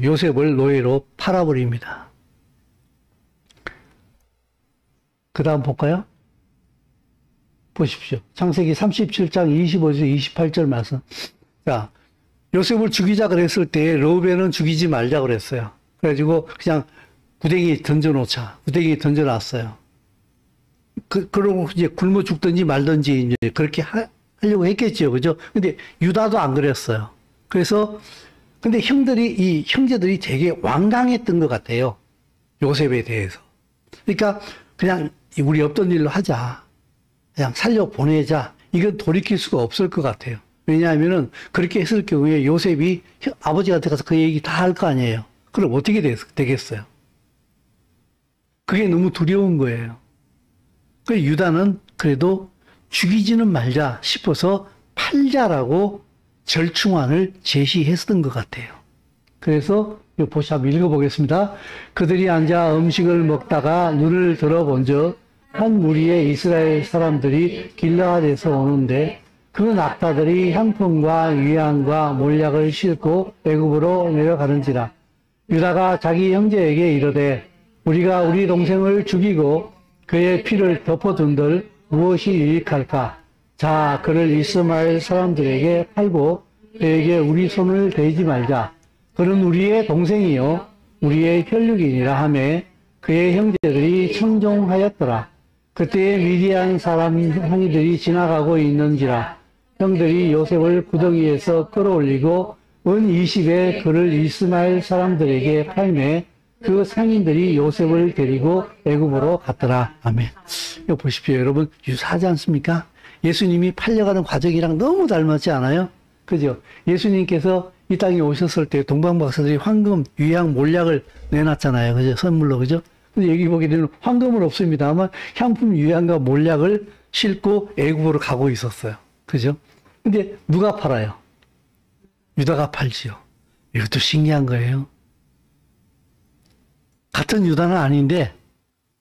요셉을 노예로 팔아버립니다. 그 다음 볼까요? 보십시오. 창세기 37장 25에서 28절 말씀. 자, 요셉을 죽이자 그랬을 때 르우벤은 죽이지 말자 그랬어요. 그래가지고 그냥 구덩이에 던져놓자. 구덩이에 던져놨어요. 그러고 이제 굶어 죽든지 말든지 이제 그렇게 하려고 했겠죠. 그죠? 근데 유다도 안 그랬어요. 그래서, 근데 이 형제들이 되게 완강했던 것 같아요. 요셉에 대해서. 그러니까 그냥 우리 없던 일로 하자. 그냥 살려보내자. 이건 돌이킬 수가 없을 것 같아요. 왜냐하면은 그렇게 했을 경우에 요셉이 아버지한테 가서 그 얘기 다 할 거 아니에요. 그럼 어떻게 되겠어요? 그게 너무 두려운 거예요. 그래서 유다는 그래도 죽이지는 말자 싶어서 팔자라고 절충안을 제시했던 것 같아요. 그래서 보시 한번 읽어보겠습니다. 그들이 앉아 음식을 먹다가 눈을 들어본즉 한 무리의 이스라엘 사람들이 길르앗에서 오는데 그 낙타들이 향품과 위안과 몰약을 싣고 애굽으로 내려가는지라. 유다가 자기 형제에게 이르되 우리가 우리 동생을 죽이고 그의 피를 덮어둔들 무엇이 유익할까? 자, 그를 이스마엘 사람들에게 팔고 그에게 우리 손을 대지 말자. 그는 우리의 동생이요 우리의 혈육이니라 하매 그의 형제들이 청종하였더라. 그때에 미디안 사람 항이들이 지나가고 있는지라. 형들이 요셉을 구덩이에서 끌어올리고 은 20에 그를 이스마엘 사람들에게 팔매 그 상인들이 요셉을 데리고 애굽으로 갔더라. 아멘. 이거 보십시오. 여러분 유사하지 않습니까? 예수님이 팔려가는 과정이랑 너무 닮았지 않아요? 그죠? 예수님께서 이 땅에 오셨을 때 동방박사들이 황금, 유향, 몰약을 내놨잖아요. 그죠? 선물로, 그죠? 근데 여기 보게 되면 황금은 없습니다만 향품, 유향과 몰약을 싣고 애굽으로 가고 있었어요. 그죠? 근데 누가 팔아요? 유다가 팔지요. 이것도 신기한 거예요. 같은 유다는 아닌데,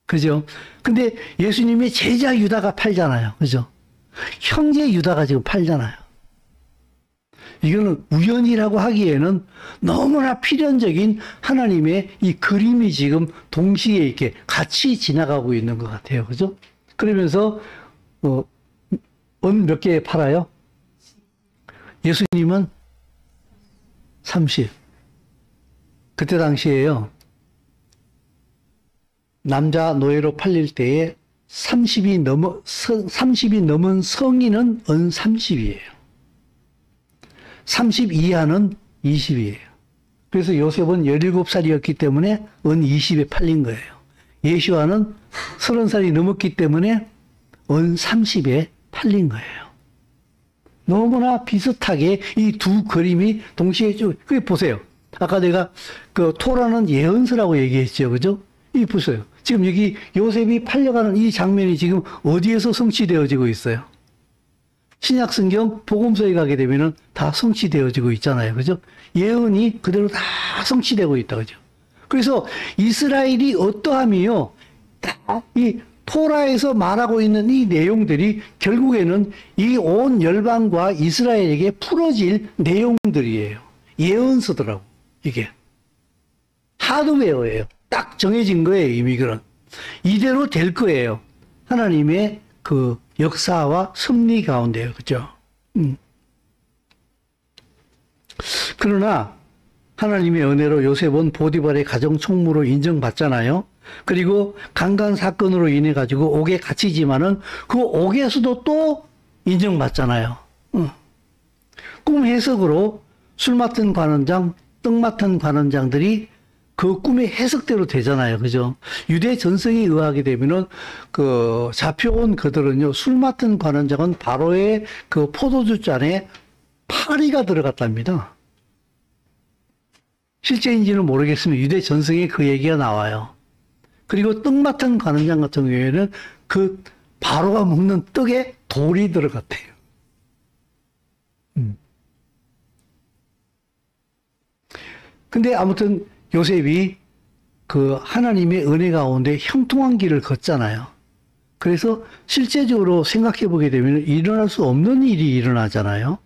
그죠? 근데 예수님의 제자 유다가 팔잖아요. 그죠? 형제 유다가 지금 팔잖아요. 이거는 우연이라고 하기에는 너무나 필연적인 하나님의 이 그림이 지금 동시에 이렇게 같이 지나가고 있는 것 같아요. 그죠? 그러면서, 은 몇 개 팔아요? 예수님은 30. 그때 당시에요. 남자 노예로 팔릴 때에 30이 넘은 성인은 은 30이에요. 30 이하는 20이에요. 그래서 요셉은 17살이었기 때문에 은 20에 팔린 거예요. 예수와는 30살이 넘었기 때문에 은 30에 팔린 거예요. 너무나 비슷하게 이 두 그림이 동시에 그게 보세요. 아까 내가 그 토라는 예언서라고 얘기했죠. 그죠? 이 보세요. 지금 여기 요셉이 팔려가는 이 장면이 지금 어디에서 성취되어지고 있어요? 신약 성경 복음서에 가게 되면은 다 성취되어지고 있잖아요. 그죠? 예언이 그대로 다 성취되고 있다. 그죠? 그래서 이스라엘이 어떠함이요? 다 이 토라에서 말하고 있는 이 내용들이 결국에는 이 온 열방과 이스라엘에게 풀어질 내용들이에요. 예언서더라고, 이게. 하드웨어예요. 딱 정해진 거예요, 이미 그런. 이대로 될 거예요. 하나님의 그 역사와 섭리 가운데요. 그죠? 그러나 하나님의 은혜로 요셉은 보디발의 가정 총무로 인정받잖아요. 그리고 강간 사건으로 인해 가지고 옥에 갇히지만은 그 옥에서도 또 인정받잖아요. 꿈 해석으로 술 맡은 관원장, 떡 맡은 관원장들이 그 꿈의 해석대로 되잖아요. 그죠? 유대 전승에 의하게 되면은 그 잡혀온 그들은요, 술 맡은 관원장은 바로의 그 포도주 잔에 파리가 들어갔답니다. 실제인지는 모르겠으면 유대 전승에 그 얘기가 나와요. 그리고 떡 맡은 관원장 같은 경우에는 그 바로가 먹는 떡에 돌이 들어갔대요. 근데 아무튼 요셉이 그 하나님의 은혜 가운데 형통한 길을 걷잖아요. 그래서 실제적으로 생각해 보게 되면 일어날 수 없는 일이 일어나잖아요.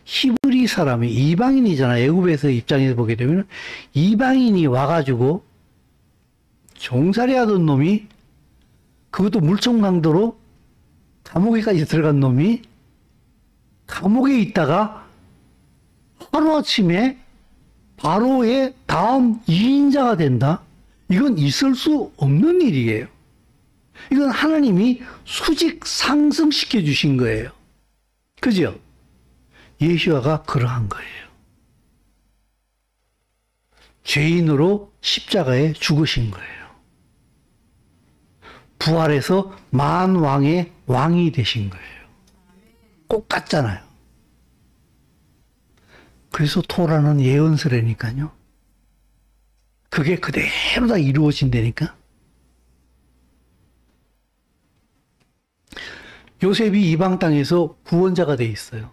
히브리 사람이 이방인이잖아요. 애굽에서 입장에서 보게 되면 이방인이 와가지고 종살이 하던 놈이, 그것도 물총강도로 감옥에까지 들어간 놈이 감옥에 있다가 하루아침에 바로의 다음 2인자가 된다? 이건 있을 수 없는 일이에요. 이건 하나님이 수직 상승시켜 주신 거예요. 그죠? 예수아가 그러한 거예요. 죄인으로 십자가에 죽으신 거예요. 부활해서 만왕의 왕이 되신 거예요. 꼭 같잖아요. 그래서 토라는 예언서라니까요. 그게 그대로 다 이루어진다니까. 요셉이 이방 땅에서 구원자가 돼 있어요.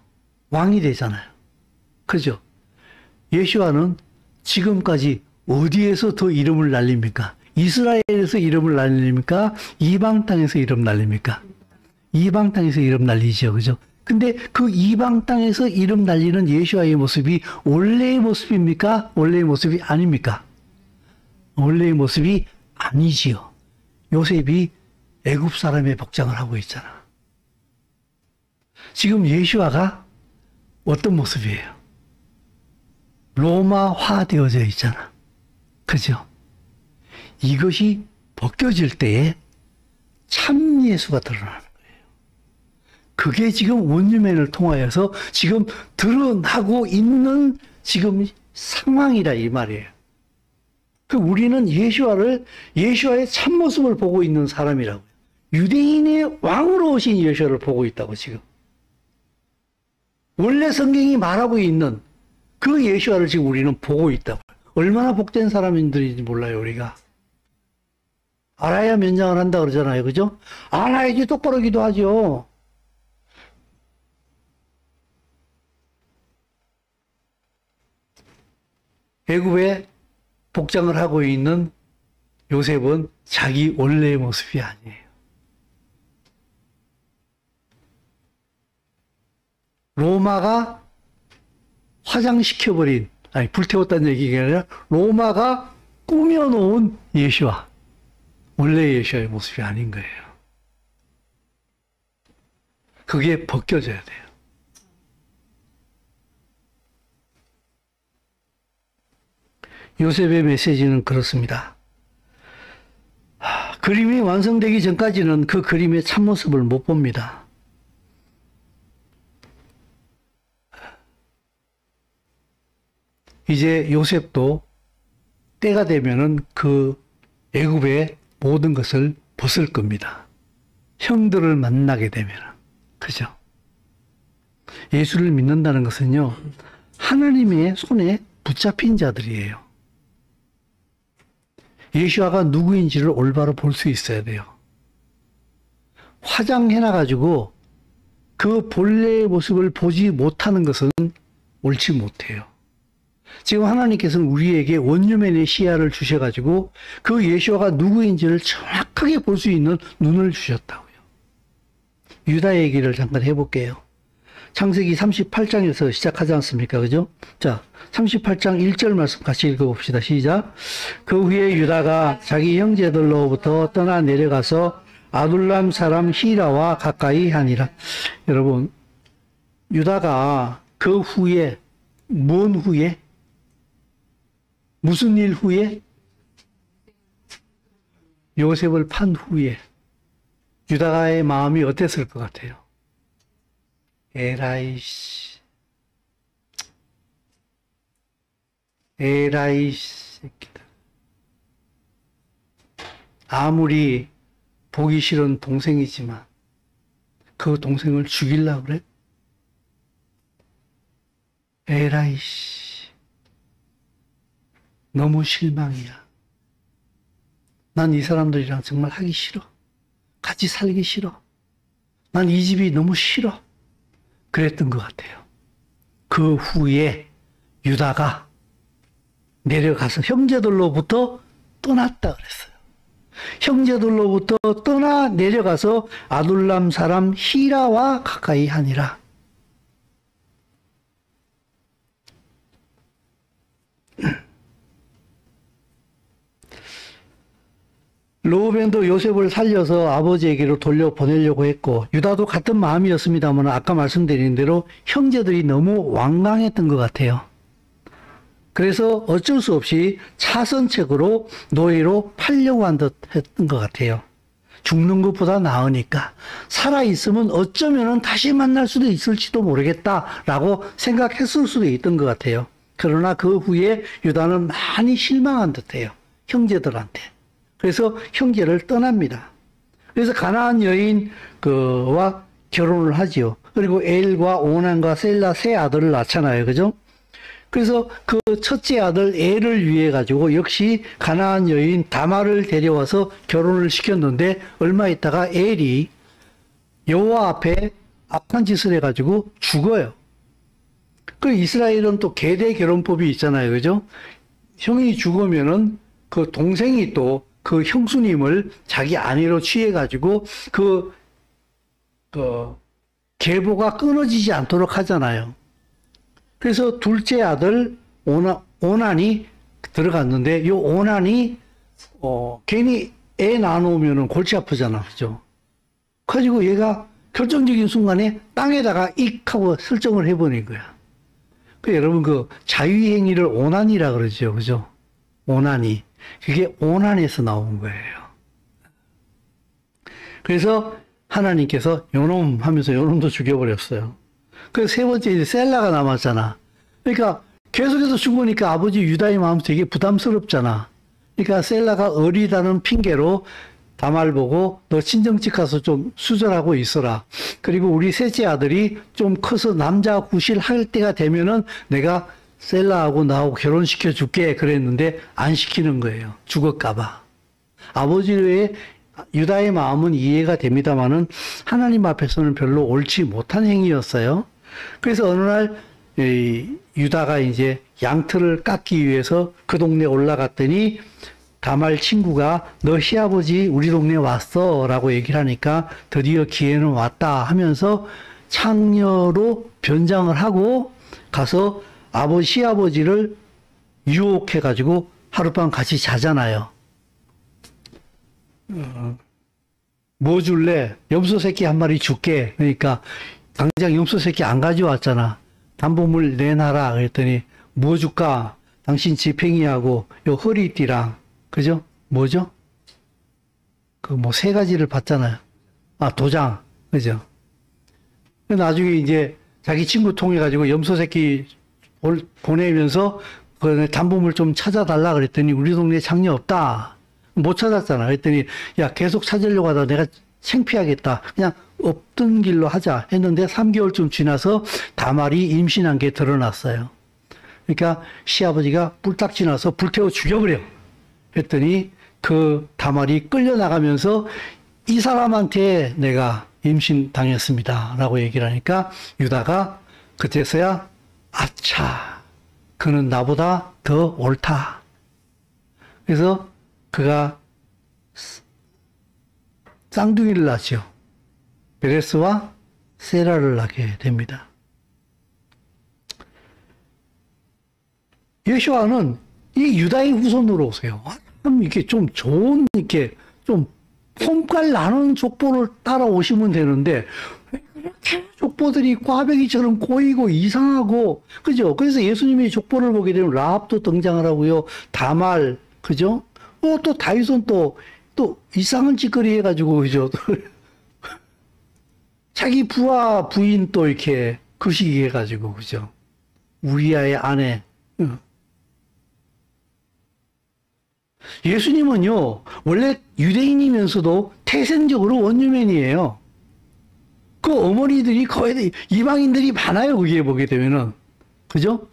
왕이 되잖아요. 그죠? 예수와는 지금까지 어디에서 더 이름을 날립니까? 이스라엘에서 이름을 날립니까? 이방 땅에서 이름 날립니까? 이방 땅에서 이름 날리죠. 그죠? 근데 그 이방 땅에서 이름 날리는 예수와의 모습이 원래의 모습입니까? 원래의 모습이 아닙니까? 원래의 모습이 아니지요. 요셉이 애굽 사람의 복장을 하고 있잖아. 지금 예수와가 어떤 모습이에요? 로마화 되어져 있잖아. 그죠? 이것이 벗겨질 때에 참 예수가 드러나는 거예요. 그게 지금 원주맨을 통하여서 지금 드러나고 있는 지금 상황이라 이 말이에요. 우리는 예수와의 참모습을 보고 있는 사람이라고요. 유대인의 왕으로 오신 예수를 보고 있다고 지금. 원래 성경이 말하고 있는 그 예수와를 지금 우리는 보고 있다고요. 얼마나 복된 사람인들인지 몰라요, 우리가. 알아야 면장을 한다 그러잖아요. 그죠? 알아야지 똑바로 기도하죠. 애굽에 복장을 하고 있는 요셉은 자기 원래의 모습이 아니에요. 로마가 화장시켜버린, 아니 불태웠다는 얘기가 아니라 로마가 꾸며놓은 예수와 원래의 예수와의 모습이 아닌 거예요. 그게 벗겨져야 돼요. 요셉의 메시지는 그렇습니다. 그림이 완성되기 전까지는 그 그림의 참모습을 못 봅니다. 이제 요셉도 때가 되면은 그 애굽의 모든 것을 벗을 겁니다. 형들을 만나게 되면은. 그죠? 예수를 믿는다는 것은요, 하나님의 손에 붙잡힌 자들이에요. 예수아가 누구인지를 올바로 볼 수 있어야 돼요. 화장해놔가지고 그 본래의 모습을 보지 못하는 것은 옳지 못해요. 지금 하나님께서는 우리에게 원유맨의 시야를 주셔가지고 그 예수아가 누구인지를 정확하게 볼 수 있는 눈을 주셨다고요. 유다 얘기를 잠깐 해볼게요. 창세기 38장에서 시작하지 않습니까? 그죠? 자, 38장 1절 말씀 같이 읽어봅시다. 시작. 그 후에 유다가 자기 형제들로부터 떠나 내려가서 아둘람 사람 히라와 가까이 하니라. 여러분, 유다가 그 후에, 뭔 후에? 무슨 일 후에? 요셉을 판 후에 유다가의 마음이 어땠을 것 같아요? 에라이씨, 새끼들. 아무리 보기 싫은 동생이지만 그 동생을 죽이려고 그래? 에라이씨, 너무 실망이야. 난 이 사람들이랑 정말 하기 싫어. 같이 살기 싫어. 난 이 집이 너무 싫어. 그랬던 것 같아요. 그 후에 유다가 내려가서 형제들로부터 떠났다 그랬어요. 형제들로부터 떠나 내려가서 아둘람 사람 히라와 가까이 하니라. 르우벤도 요셉을 살려서 아버지에게로 돌려보내려고 했고 유다도 같은 마음이었습니다만 아까 말씀드린 대로 형제들이 너무 완강했던 것 같아요. 그래서 어쩔 수 없이 차선책으로 노예로 팔려고 한 듯 했던 것 같아요. 죽는 것보다 나으니까 살아있으면 어쩌면 다시 만날 수도 있을지도 모르겠다라고 생각했을 수도 있던 것 같아요. 그러나 그 후에 유다는 많이 실망한 듯해요. 형제들한테. 그래서 형제를 떠납니다. 그래서 가나안 여인과 결혼을 하지요. 그리고 엘과 오난과 셀라 세 아들을 낳잖아요. 그죠? 그래서 그 첫째 아들 엘을 위해 가지고 역시 가나안 여인 다말을 데려와서 결혼을 시켰는데 얼마 있다가 엘이 여호와 앞에 악한 짓을 해가지고 죽어요. 그 이스라엘은 또 계대 결혼법이 있잖아요. 그죠? 형이 죽으면은 그 동생이 또 그 형수님을 자기 아내로 취해가지고 그 계보가 끊어지지 않도록 하잖아요. 그래서 둘째 아들 오난이 들어갔는데 이 오난이 괜히 애 낳아놓으면 골치 아프잖아. 그죠? 가지고 얘가 결정적인 순간에 땅에다가 익 하고 설정을 해버린 거야. 여러분 그 자유행위를 오난이라 그러죠. 그죠? 오난이. 그게 오난에서 나온 거예요. 그래서 하나님께서 요놈 하면서 요놈도 죽여버렸어요. 그래서 세 번째 이제 셀라가 남았잖아. 그러니까 계속해서 죽으니까 아버지 유다의 마음 되게 부담스럽잖아. 그러니까 셀라가 어리다는 핑계로 다말 보고 너 친정집 가서 좀 수절하고 있어라. 그리고 우리 셋째 아들이 좀 커서 남자 구실 할 때가 되면은 내가 셀라하고 나하고 결혼시켜 줄게 그랬는데 안 시키는 거예요. 죽을까봐. 아버지의 유다의 마음은 이해가 됩니다만은 하나님 앞에서는 별로 옳지 못한 행위였어요. 그래서 어느 날 유다가 이제 양털을 깎기 위해서 그 동네 올라갔더니 다말 친구가 너 시아버지 우리 동네 왔어 라고 얘기를 하니까 드디어 기회는 왔다 하면서 창녀로 변장을 하고 가서 시아버지를 유혹해 가지고 하룻밤 같이 자잖아요. 뭐 줄래? 염소 새끼 한 마리 줄게. 그러니까 당장 염소 새끼 안 가져왔잖아. 담보물 내놔라. 그랬더니 뭐 줄까? 당신 지팽이하고 요 허리띠랑 그죠? 뭐죠? 그 뭐 세 가지를 받잖아요. 아, 도장. 그죠? 나중에 이제 자기 친구 통해 가지고 염소 새끼 보내면서 그 담보물 좀 찾아달라 그랬더니 우리 동네에 장녀 없다. 못 찾았잖아. 그랬더니 야 계속 찾으려고 하다가 내가 창피하겠다. 그냥 없던 길로 하자 했는데 3개월쯤 지나서 다말이 임신한 게 드러났어요. 그러니까 시아버지가 뿔딱 지나서 불태워 죽여버려. 했더니 그 다말이 끌려나가면서 이 사람한테 내가 임신당했습니다 라고 얘기를 하니까 유다가 그때서야 아차 그는 나보다 더 옳다. 그래서 그가 쌍둥이를 낳죠. 베레스와 세라를 낳게 됩니다. 여호수아는 이 유다의 후손으로 오세요. 참 이렇게 좀 좋은 이렇게 좀 폼깔 나는 족보를 따라오시면 되는데 왜 그렇게 족보들이 꽈배기처럼 꼬이고 이상하고 그죠? 그래서 예수님이 족보를 보게 되면 라합도 등장을 하고요. 다말 그죠? 또 다윗은 또 이상한 짓거리 해가지고 그죠? 자기 부하 부인 또 이렇게 거시기 해가지고 그죠? 우리아의 아내. 예수님은요 원래 유대인이면서도 태생적으로 원주민이에요. 그 어머니들이 거의 이방인들이 많아요. 그게 보게 되면은 그죠?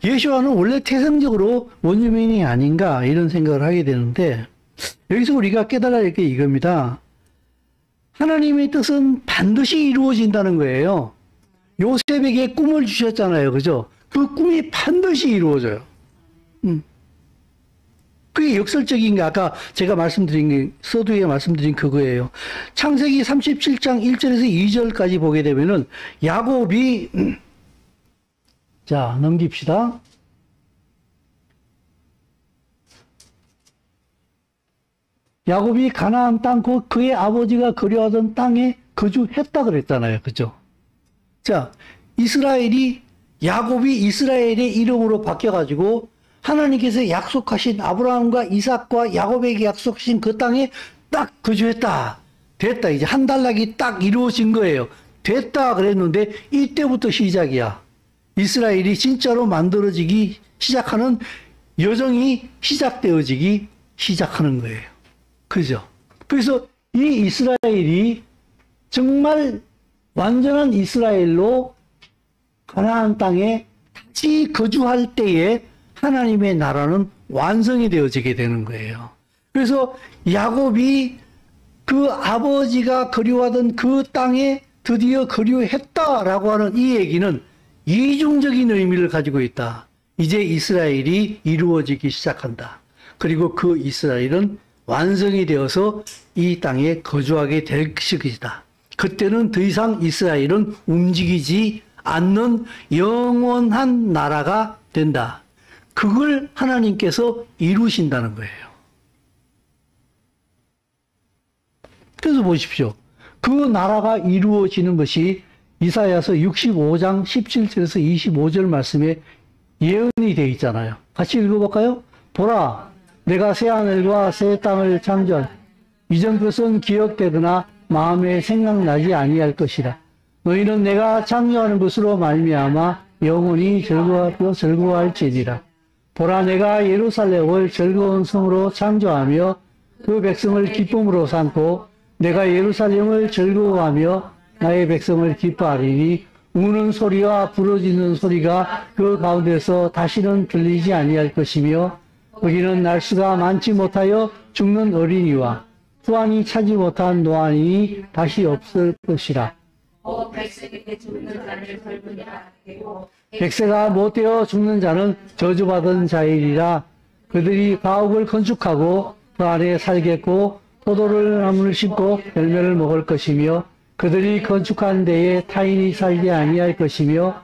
예수와는 원래 태생적으로 원주민이 아닌가 이런 생각을 하게 되는데 여기서 우리가 깨달아야 할 게 이겁니다. 하나님의 뜻은 반드시 이루어진다는 거예요. 요셉에게 꿈을 주셨잖아요. 그죠? 그 꿈이 반드시 이루어져요. 그게 역설적인 게 아까 제가 말씀드린 서두에 말씀드린 그거예요. 창세기 37장 1절에서 2절까지 보게 되면은 야곱이 자 넘깁시다. 야곱이 가나안 땅 곧 그의 아버지가 그리워하던 땅에 거주했다 그랬잖아요. 그죠? 자, 야곱이 이스라엘의 이름으로 바뀌어가지고 하나님께서 약속하신 아브라함과 이삭과 야곱에게 약속하신 그 땅에 딱 거주했다. 됐다. 이제 한 단락이 딱 이루어진 거예요. 됐다 그랬는데 이때부터 시작이야. 이스라엘이 진짜로 만들어지기 시작하는 여정이 시작되어지기 시작하는 거예요. 그죠? 그래서 이 이스라엘이 정말 완전한 이스라엘로 가나안 땅에 다시 거주할 때에 하나님의 나라는 완성이 되어지게 되는 거예요. 그래서 야곱이 그 아버지가 그리워하던 그 땅에 드디어 그리워했다라고 하는 이 얘기는 이중적인 의미를 가지고 있다. 이제 이스라엘이 이루어지기 시작한다. 그리고 그 이스라엘은 완성이 되어서 이 땅에 거주하게 될 것이다. 그때는 더 이상 이스라엘은 움직이지 않는 영원한 나라가 된다. 그걸 하나님께서 이루신다는 거예요. 그래서 보십시오. 그 나라가 이루어지는 것이 이사야서 65장 17절에서 25절 말씀에 예언이 되어 있잖아요. 같이 읽어볼까요? 보라, 내가 새 하늘과 새 땅을 창조한 이전 것은 기억되거나 마음에 생각나지 아니할 것이라. 너희는 내가 창조하는 것으로 말미암아 영원히 즐거워하며 즐거워할지니라. 보라, 내가 예루살렘을 즐거운 성으로 창조하며 그 백성을 기쁨으로 삼고 내가 예루살렘을 즐거워하며 나의 백성을 기뻐하리니 우는 소리와 부러지는 소리가 그 가운데서 다시는 들리지 아니할 것이며 거기는 날수가 많지 못하여 죽는 어린이와 후환이 차지 못한 노안이 다시 없을 것이라.
백성에게 죽는 자를 설문이라 하고
백세가 못되어 죽는 자는 저주받은 자이리라. 그들이 가옥을 건축하고 그 안에 살겠고 포도를 나무를 심고 열매를 먹을 것이며 그들이 건축한 데에 타인이 살지 아니할 것이며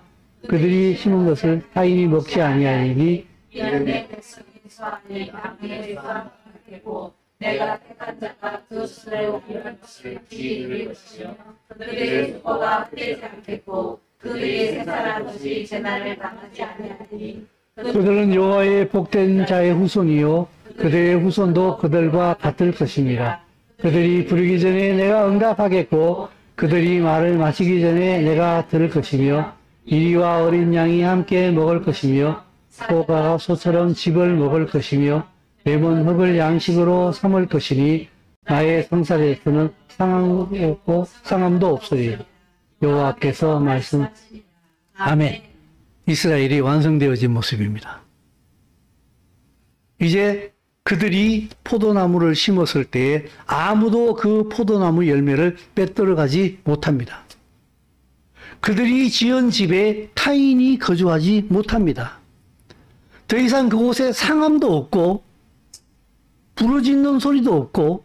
그들이 심은 것을 타인이 먹지 아니하리니
이는 내 백성이 수하니 악의 수하고 내가 택한 자가 그 수레 오기를 것을 지이를 것이요 그들의 수고가 헛되지 않겠고 그들이 생산한 것이 재난을 당하지 아니하리니
그들은 여호와의 복된 자의 후손이요 그들의 후손도 그들과 같을 것입니다. 그들이 부르기 전에 내가 응답하겠고 그들이 말을 마치기 전에 내가 들을 것이며 이리와 어린 양이 함께 먹을 것이며 소가 소처럼 집을 먹을 것이며 뱀은 흙을 양식으로 삼을 것이니 나의 성살에서는 상함도 없으리. 여호와께서 말씀. 아멘. 이스라엘이 완성되어진 모습입니다. 이제 그들이 포도나무를 심었을 때에 아무도 그 포도나무 열매를 빼들어가지 못합니다. 그들이 지은 집에 타인이 거주하지 못합니다. 더 이상 그곳에 상함도 없고 부르짖는 소리도 없고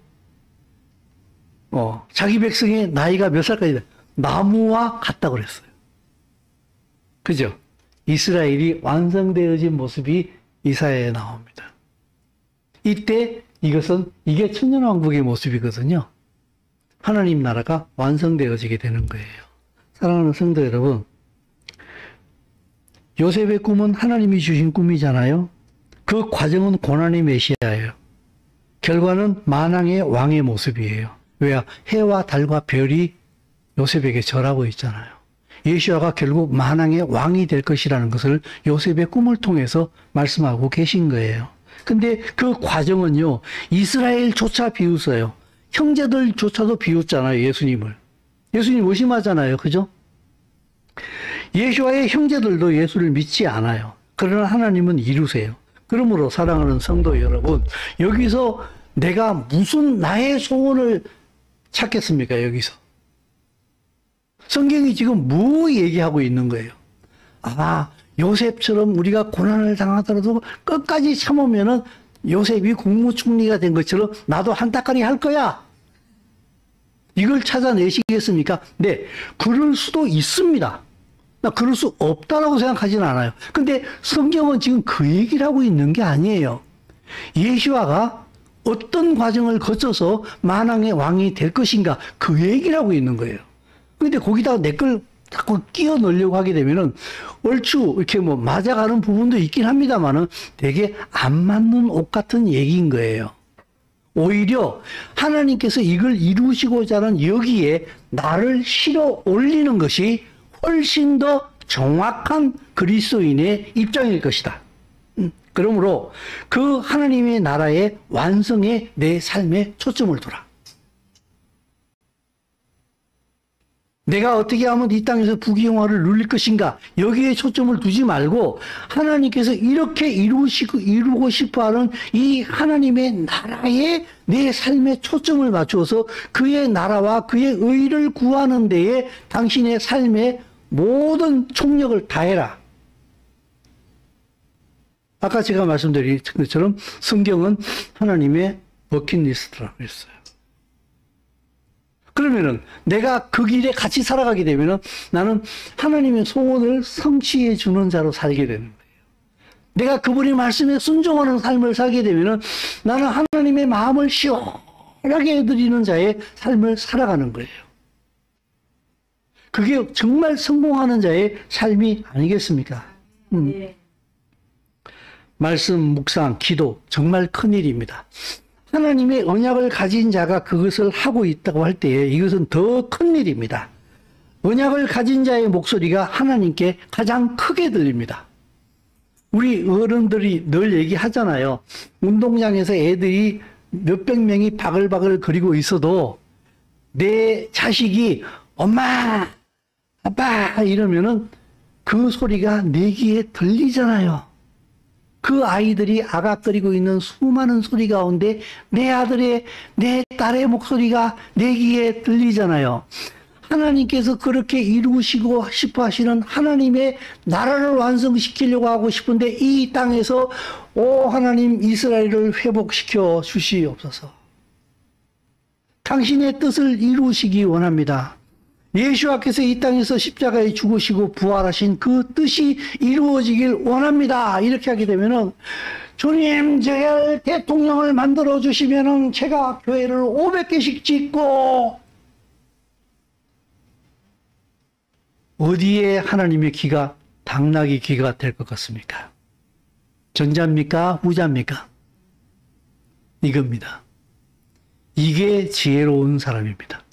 자기 백성의 나이가 몇 살까지 나무와 같다고 그랬어요. 그죠? 이스라엘이 완성되어진 모습이 이사야에 나옵니다. 이때 이게 천년왕국의 모습이거든요. 하나님 나라가 완성되어지게 되는 거예요. 사랑하는 성도 여러분, 요셉의 꿈은 하나님이 주신 꿈이잖아요. 그 과정은 고난의 메시아예요. 결과는 만왕의 왕의 모습이에요. 왜요? 해와 달과 별이 요셉에게 절하고 있잖아요. 예수아가 결국 만왕의 왕이 될 것이라는 것을 요셉의 꿈을 통해서 말씀하고 계신 거예요. 근데 그 과정은요, 이스라엘조차 비웃어요. 형제들조차도 비웃잖아요, 예수님을. 예수님 의심하잖아요, 그죠? 예수와의 형제들도 예수를 믿지 않아요. 그러나 하나님은 이루세요. 그러므로 사랑하는 성도 여러분, 여기서 내가 무슨 나의 소원을 찾겠습니까, 여기서? 성경이 지금 뭐 얘기하고 있는 거예요? 요셉처럼 우리가 고난을 당하더라도 끝까지 참으면은 요셉이 국무총리가 된 것처럼 나도 한따까리 할 거야. 이걸 찾아내시겠습니까? 네, 그럴 수도 있습니다. 나 그럴 수 없다라고 생각하지는 않아요. 근데 성경은 지금 그 얘기를 하고 있는 게 아니에요. 예수아가 어떤 과정을 거쳐서 만왕의 왕이 될 것인가, 그 얘기를 하고 있는 거예요. 근데 거기다가 내 걸 자꾸 끼워 넣으려고 하게 되면은 얼추 이렇게 맞아가는 부분도 있긴 합니다만은 되게 안 맞는 옷 같은 얘기인 거예요. 오히려 하나님께서 이걸 이루시고자 하는 여기에 나를 실어 올리는 것이 훨씬 더 정확한 그리스도인의 입장일 것이다. 그러므로 그 하나님의 나라의 완성에 내 삶에 초점을 둬라. 내가 어떻게 하면 이 땅에서 부귀영화를 누릴 것인가, 여기에 초점을 두지 말고 하나님께서 이렇게 이루고 싶어하는 이 하나님의 나라에 내 삶에 초점을 맞춰서 그의 나라와 그의 의를 구하는 데에 당신의 삶의 모든 총력을 다해라. 아까 제가 말씀드린 것처럼 성경은 하나님의 버킷리스트라고 했어요. 그러면은 내가 그 길에 같이 살아가게 되면은 나는 하나님의 소원을 성취해 주는 자로 살게 되는 거예요. 내가 그분의 말씀에 순종하는 삶을 살게 되면은 나는 하나님의 마음을 시원하게 해드리는 자의 삶을 살아가는 거예요. 그게 정말 성공하는 자의 삶이 아니겠습니까? 말씀, 묵상, 기도 정말 큰일입니다. 하나님의 언약을 가진 자가 그것을 하고 있다고 할 때에 이것은 더 큰일입니다. 언약을 가진 자의 목소리가 하나님께 가장 크게 들립니다. 우리 어른들이 늘 얘기하잖아요. 운동장에서 애들이 몇백 명이 바글바글 거리고 있어도 내 자식이 엄마, 아빠 이러면은 그 소리가 내 귀에 들리잖아요. 그 아이들이 아각거리고 있는 수많은 소리 가운데 내 아들의, 내 딸의 목소리가 내 귀에 들리잖아요. 하나님께서 그렇게 이루시고 싶어 하시는 하나님의 나라를 완성시키려고 하고 싶은데 이 땅에서 오 하나님 이스라엘을 회복시켜 주시옵소서. 당신의 뜻을 이루시기 원합니다. 예수께서 이 땅에서 십자가에 죽으시고 부활하신 그 뜻이 이루어지길 원합니다. 이렇게 하게 되면은 주님 제가 대통령을 만들어 주시면은 제가 교회를 500개씩 짓고 어디에 하나님의 귀가 당나귀 귀가 될 것 같습니까? 전자입니까? 후자입니까? 이겁니다. 이게 지혜로운 사람입니다.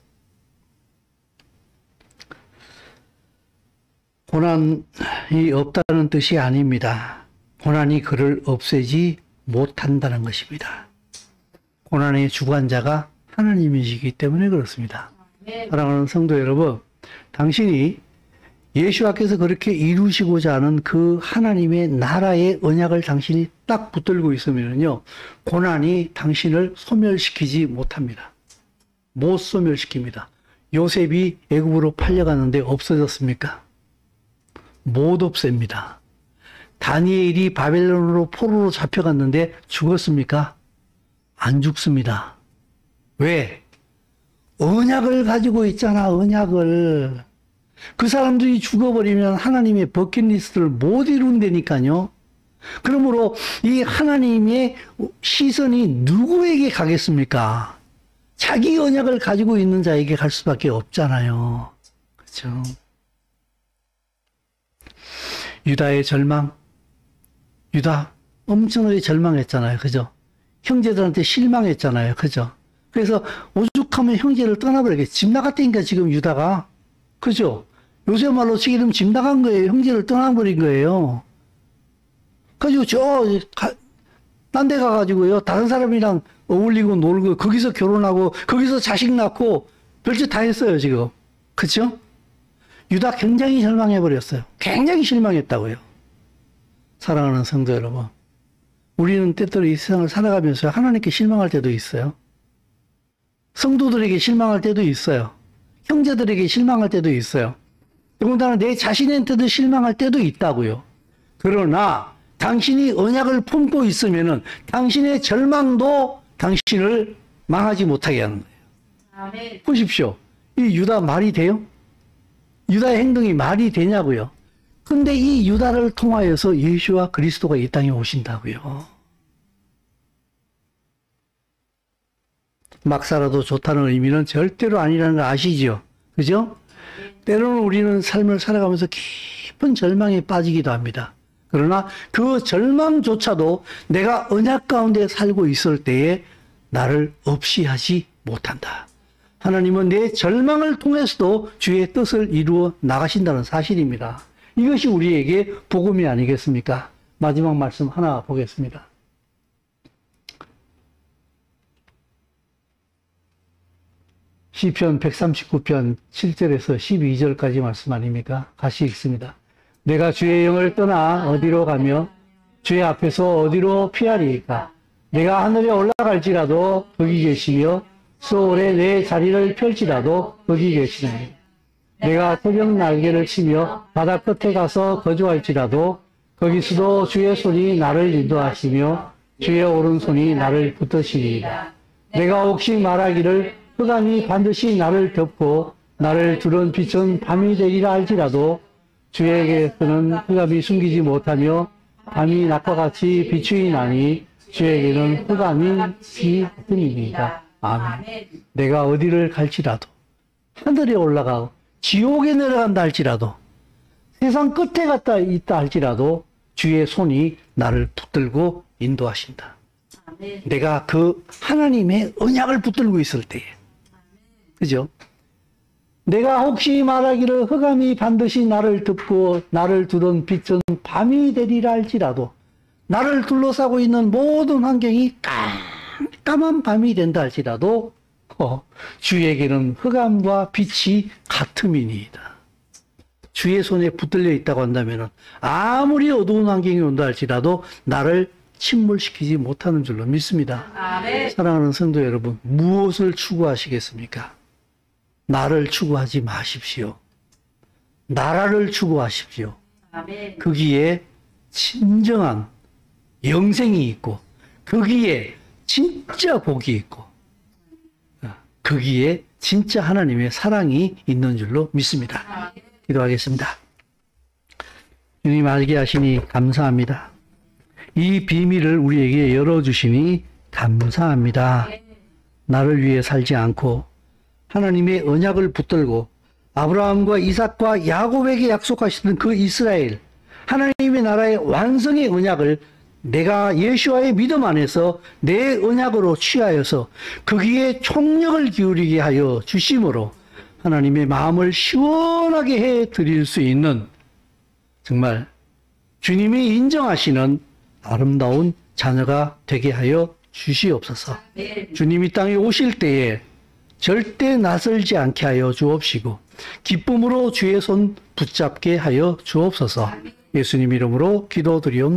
고난이 없다는 뜻이 아닙니다. 고난이 그를 없애지 못한다는 것입니다. 고난의 주관자가 하나님이시기 때문에 그렇습니다. 사랑하는 성도 여러분, 당신이 예수께서 그렇게 이루시고자 하는 그 하나님의 나라의 언약을 당신이 딱 붙들고 있으면요, 고난이 당신을 소멸시키지 못합니다. 못 소멸시킵니다. 요셉이 애굽으로 팔려갔는데 없어졌습니까? 못 없앱니다. 다니엘이 바벨론으로 포로로 잡혀갔는데 죽었습니까? 안 죽습니다. 왜? 언약을 가지고 있잖아, 언약을. 그 사람들이 죽어버리면 하나님의 버킷리스트를 못 이룬다니까요. 그러므로 이 하나님의 시선이 누구에게 가겠습니까? 자기 언약을 가지고 있는 자에게 갈 수밖에 없잖아요. 그렇죠? 유다의 절망. 유다 엄청나게 절망했잖아요. 그죠? 형제들한테 실망했잖아요. 그죠? 그래서 오죽하면 형제를 떠나버리겠지. 집 나갔다니까 지금 유다가. 그죠? 요새 말로 지금 집 나간 거예요. 형제를 떠나버린 거예요. 그래가지고 딴 데 가가지고요. 다른 사람이랑 어울리고 놀고 거기서 결혼하고 거기서 자식 낳고 별짓 다 했어요. 지금. 그쵸? 유다 굉장히 절망해버렸어요. 굉장히 실망했다고요. 사랑하는 성도 여러분. 우리는 때때로 이 세상을 살아가면서 하나님께 실망할 때도 있어요. 성도들에게 실망할 때도 있어요. 형제들에게 실망할 때도 있어요. 더군다나 내 자신한테도 실망할 때도 있다고요. 그러나 당신이 언약을 품고 있으면은 당신의 절망도 당신을 망하지 못하게 하는 거예요.
아멘.
보십시오. 이 유다 말이 돼요? 유다의 행동이 말이 되냐고요. 근데 이 유다를 통하여서 예수와 그리스도가 이 땅에 오신다고요. 막 살아도 좋다는 의미는 절대로 아니라는 거 아시죠? 그죠? 때로는 우리는 삶을 살아가면서 깊은 절망에 빠지기도 합니다. 그러나 그 절망조차도 내가 언약 가운데 살고 있을 때에 나를 없이 하지 못한다. 하나님은 내 절망을 통해서도 주의 뜻을 이루어 나가신다는 사실입니다. 이것이 우리에게 복음이 아니겠습니까? 마지막 말씀 하나 보겠습니다. 시편 139편 7절에서 12절까지 말씀 아닙니까? 같이 읽습니다. 내가 주의 영을 떠나 어디로 가며 주의 앞에서 어디로 피하리까? 내가 하늘에 올라갈지라도 거기 계시며 수월에 내 자리를 펼지라도 거기 계시나니 내가 새벽 날개를 치며 바다 끝에 가서 거주할지라도 거기서도 주의 손이 나를 인도하시며 주의 오른손이 나를 붙드시리이다. 내가 혹시 말하기를 흑암이 반드시 나를 덮고 나를 두른 빛은 밤이 되리라 할지라도 주에게서는 흑암이 숨기지 못하며 밤이 낮과 같이 비추이 나니 주에게는 흑암이 같으니이다. 아멘. 내가 어디를 갈지라도 하늘에 올라가고 지옥에 내려간다 할지라도 세상 끝에 갔다 있다 할지라도 주의 손이 나를 붙들고 인도하신다. 아멘. 내가 그 하나님의 언약을 붙들고 있을 때에. 그죠? 내가 혹시 말하기를 흑암이 반드시 나를 덮고 나를 두던 빛은 밤이 되리라 할지라도 나를 둘러싸고 있는 모든 환경이 깜깜한 밤이 된다 할지라도 주에게는 흑암과 빛이 같음이니이다. 주의 손에 붙들려 있다고 한다면 아무리 어두운 환경이 온다 할지라도 나를 침몰시키지 못하는 줄로 믿습니다.
아멘.
사랑하는 성도 여러분, 무엇을 추구하시겠습니까? 나를 추구하지 마십시오. 나라를 추구하십시오.
아멘.
거기에 진정한 영생이 있고 거기에 진짜 복이 있고 거기에 진짜 하나님의 사랑이 있는 줄로 믿습니다. 기도하겠습니다. 주님 알게 하시니 감사합니다. 이 비밀을 우리에게 열어주시니 감사합니다. 나를 위해 살지 않고 하나님의 언약을 붙들고 아브라함과 이삭과 야곱에게 약속하시던 그 이스라엘, 하나님의 나라의 완성의 언약을 내가 예수와의 믿음 안에서 내 언약으로 취하여서 거기에 총력을 기울이게 하여 주심으로 하나님의 마음을 시원하게 해 드릴 수 있는 정말 주님이 인정하시는 아름다운 자녀가 되게 하여 주시옵소서. 주님이 땅에 오실 때에 절대 낯설지 않게 하여 주옵시고 기쁨으로 주의 손 붙잡게 하여 주옵소서. 예수님 이름으로 기도드리옵나이다.